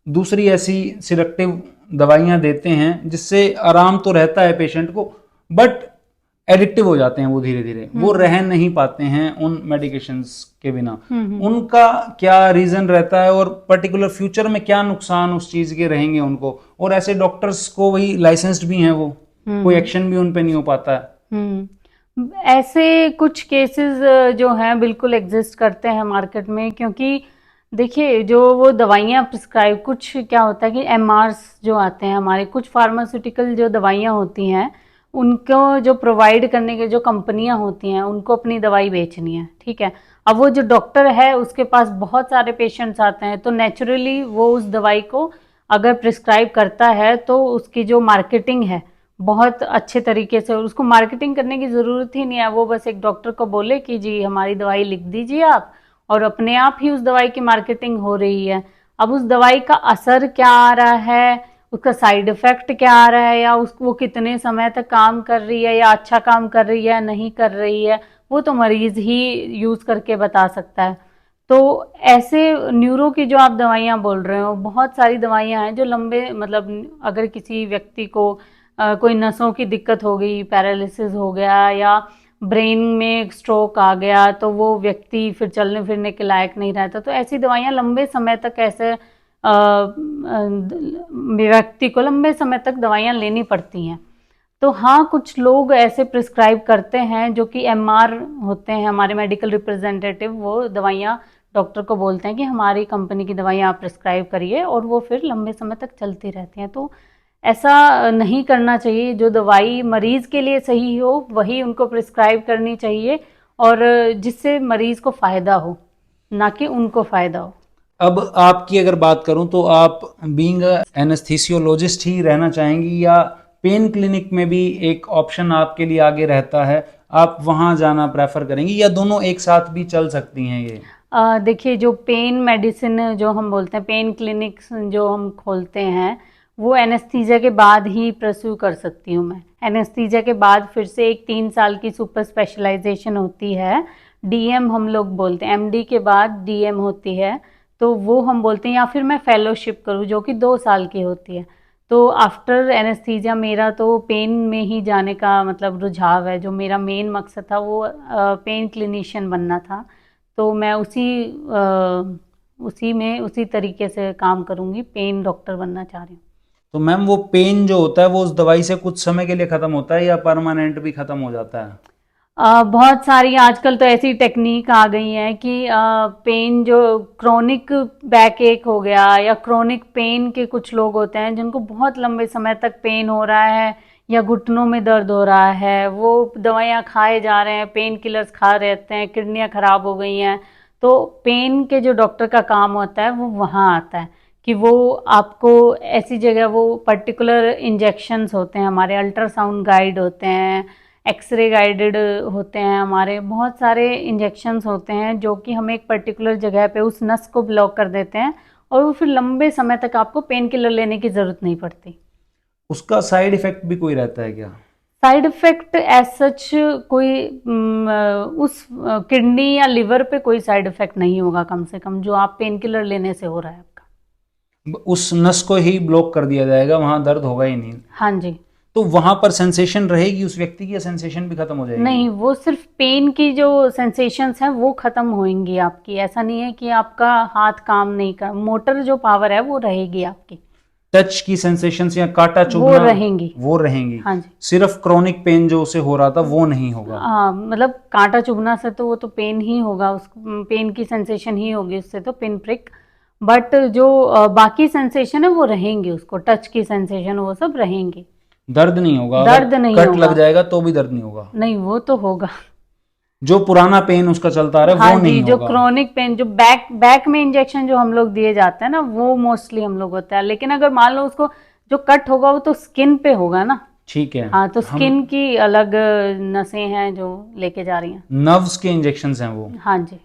दूसरी ऐसी सिलेक्टिव दवाइयाँ देते हैं जिससे आराम तो रहता है पेशेंट को, बट एडिक्टिव हो जाते हैं वो धीरे धीरे, वो रह नहीं पाते हैं उन मेडिकेशंस के बिना। उनका क्या रीजन रहता है और पर्टिकुलर फ्यूचर में क्या नुकसान उस चीज के रहेंगे उनको, और ऐसे डॉक्टर्स को वही लाइसेंस्ड भी हैं वो, कोई एक्शन भी उन पे नहीं हो पाता है। ऐसे कुछ केसेस जो हैं बिल्कुल एग्जिस्ट करते हैं मार्केट में, क्योंकि देखिए जो वो दवाइयाँ प्रिस्क्राइब, कुछ क्या होता है कि एमआरस जो आते हैं हमारे, कुछ फार्मास्यूटिकल जो दवाइयाँ होती हैं उनको जो प्रोवाइड करने के जो कंपनियां होती हैं उनको अपनी दवाई बेचनी है, ठीक है। अब वो जो डॉक्टर है उसके पास बहुत सारे पेशेंट्स आते हैं, तो नेचुरली वो उस दवाई को अगर प्रिस्क्राइब करता है तो उसकी जो मार्केटिंग है बहुत अच्छे तरीके से, उसको मार्केटिंग करने की ज़रूरत ही नहीं है, वो बस एक डॉक्टर को बोले कि जी हमारी दवाई लिख दीजिए आप, और अपने आप ही उस दवाई की मार्केटिंग हो रही है। अब उस दवाई का असर क्या आ रहा है, उसका साइड इफेक्ट क्या आ रहा है, या वो कितने समय तक काम कर रही है, या अच्छा काम कर रही है नहीं कर रही है, वो तो मरीज ही यूज़ करके बता सकता है। तो ऐसे न्यूरो की जो आप दवाइयाँ बोल रहे हो, बहुत सारी दवाइयाँ हैं जो लंबे, मतलब अगर किसी व्यक्ति को कोई नसों की दिक्कत हो गई, पैरालिसिस हो गया, या ब्रेन में स्ट्रोक आ गया, तो वो व्यक्ति फिर चलने फिरने के लायक नहीं रहता, तो ऐसी दवाइयाँ लंबे समय तक ऐसे व्यक्ति को लंबे समय तक दवाइयाँ लेनी पड़ती हैं। तो हाँ, कुछ लोग ऐसे प्रिस्क्राइब करते हैं जो कि एमआर होते हैं, हमारे मेडिकल रिप्रेजेंटेटिव, वो दवाइयाँ डॉक्टर को बोलते हैं कि हमारी कंपनी की दवाइयाँ आप प्रिस्क्राइब करिए, और वो फिर लंबे समय तक चलती रहती हैं। तो ऐसा नहीं करना चाहिए, जो दवाई मरीज के लिए सही हो वही उनको प्रिस्क्राइब करनी चाहिए, और जिससे मरीज को फ़ायदा हो, ना कि उनको फ़ायदा हो। अब आपकी अगर बात करूं तो आप बीइंग एनेस्थीसियोलॉजिस्ट ही रहना चाहेंगी, या पेन क्लिनिक में भी एक ऑप्शन आपके लिए आगे रहता है, आप वहां जाना प्रेफर करेंगी, या दोनों एक साथ भी चल सकती हैं ये? देखिए, जो पेन मेडिसिन जो हम बोलते हैं, पेन क्लिनिक्स जो हम खोलते हैं, वो एनेस्थीसिया के बाद ही परस्यू कर सकती हूँ मैं। एनेस्थीसिया के बाद फिर से एक 3 साल की सुपर स्पेशलाइजेशन होती है, डीएम हम लोग बोलते हैं, एमडी के बाद डीएम होती है, तो वो हम बोलते हैं, या फिर मैं फेलोशिप करूँ जो कि 2 साल की होती है। तो आफ्टर एनेस्थीसिया मेरा तो पेन में ही जाने का मतलब रुझाव है, जो मेरा मेन मकसद था वो पेन क्लिनिशियन बनना था, तो मैं उसी तरीके से काम करूँगी, पेन डॉक्टर बनना चाह रही हूँ। तो मैम वो पेन जो होता है वो उस दवाई से कुछ समय के लिए खत्म होता है या परमानेंट भी खत्म हो जाता है? बहुत सारी आजकल तो ऐसी टेक्निक आ गई है कि पेन जो क्रोनिक बैक एक हो गया, या क्रोनिक पेन के कुछ लोग होते हैं जिनको बहुत लंबे समय तक पेन हो रहा है, या घुटनों में दर्द हो रहा है, वो दवाइयाँ खाए जा रहे हैं, पेन किलर्स खा रहते हैं, किडनियाँ खराब हो गई हैं, तो पेन के जो डॉक्टर का काम होता है वो वहाँ आता है कि वो आपको ऐसी जगह, वो पर्टिकुलर इंजेक्शंस होते हैं हमारे, अल्ट्रासाउंड गाइड होते हैं, एक्सरे गाइडेड होते हैं हमारे, बहुत सारे इंजेक्शंस होते हैं जो कि हमें एक पर्टिकुलर जगह पे उस नस को ब्लॉक कर देते हैं, और वो फिर लंबे समय तक आपको पेन किलर लेने की ज़रूरत नहीं पड़ती। उसका साइड इफेक्ट भी कोई रहता है क्या? साइड इफेक्ट एज सच कोई उस किडनी या लिवर पे कोई साइड इफेक्ट नहीं होगा, कम से कम जो आप पेन किलर लेने से हो रहा है आपका। उस नस को ही ब्लॉक कर दिया जाएगा, वहां दर्द होगा ही नहीं? हाँ जी। तो वहां पर सेंसेशन रहेगी उस व्यक्ति की, या सेंसेशन भी खत्म हो जाएगी? नहीं, वो सिर्फ पेन की जो सेंसेशंस हैं वो खत्म होंगी आपकी, ऐसा नहीं है कि आपका हाथ काम नहीं कर, मोटर जो पावर है वो रहेगी आपकी। टच की सेंसेशंस या कांटा चुभना वो रहेंगी। वो रहेंगी? हाँ जी। सिर्फ क्रोनिक पेन जो उसे हो रहा था वो नहीं होगा? हाँ, मतलब कांटा चुभना से तो वो तो पेन ही होगा, उस पेन की सेंसेशन ही होगी उससे, तो पिन प्रिक, बट जो बाकी सेंसेशन है वो रहेंगी, उसको टच की सेंसेशन वो सब रहेंगी। दर्द नहीं होगा, दर्द नहीं कट होगा। लग जाएगा तो भी दर्द नहीं होगा। नहीं, वो तो होगा। जो पुराना पेन उसका चलता रहा हाँ वो नहीं जी, जो होगा। क्रोनिक पेन, जो बैक में इंजेक्शन जो हम लोग दिए जाते हैं ना, वो मोस्टली हम लोग होता है। लेकिन अगर मान लो उसको जो कट होगा वो तो स्किन पे होगा ना। ठीक है। हाँ, तो हम स्किन की अलग नसें हैं जो लेके जा रही हैं। नर्व्स के इंजेक्शन हैं वो। हाँ जी।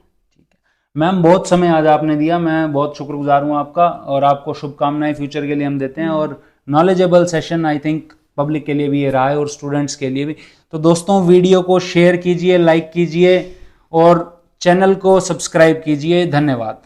मैम बहुत समय आज आपने दिया, मैं बहुत शुक्रगुजार हूँ आपका, और आपको शुभकामनाएं फ्यूचर के लिए हम देते हैं। और knowledgeable session I think public के लिए भी ये रहा है और स्टूडेंट्स के लिए भी। तो दोस्तों वीडियो को शेयर कीजिए, लाइक कीजिए और चैनल को सब्सक्राइब कीजिए। धन्यवाद।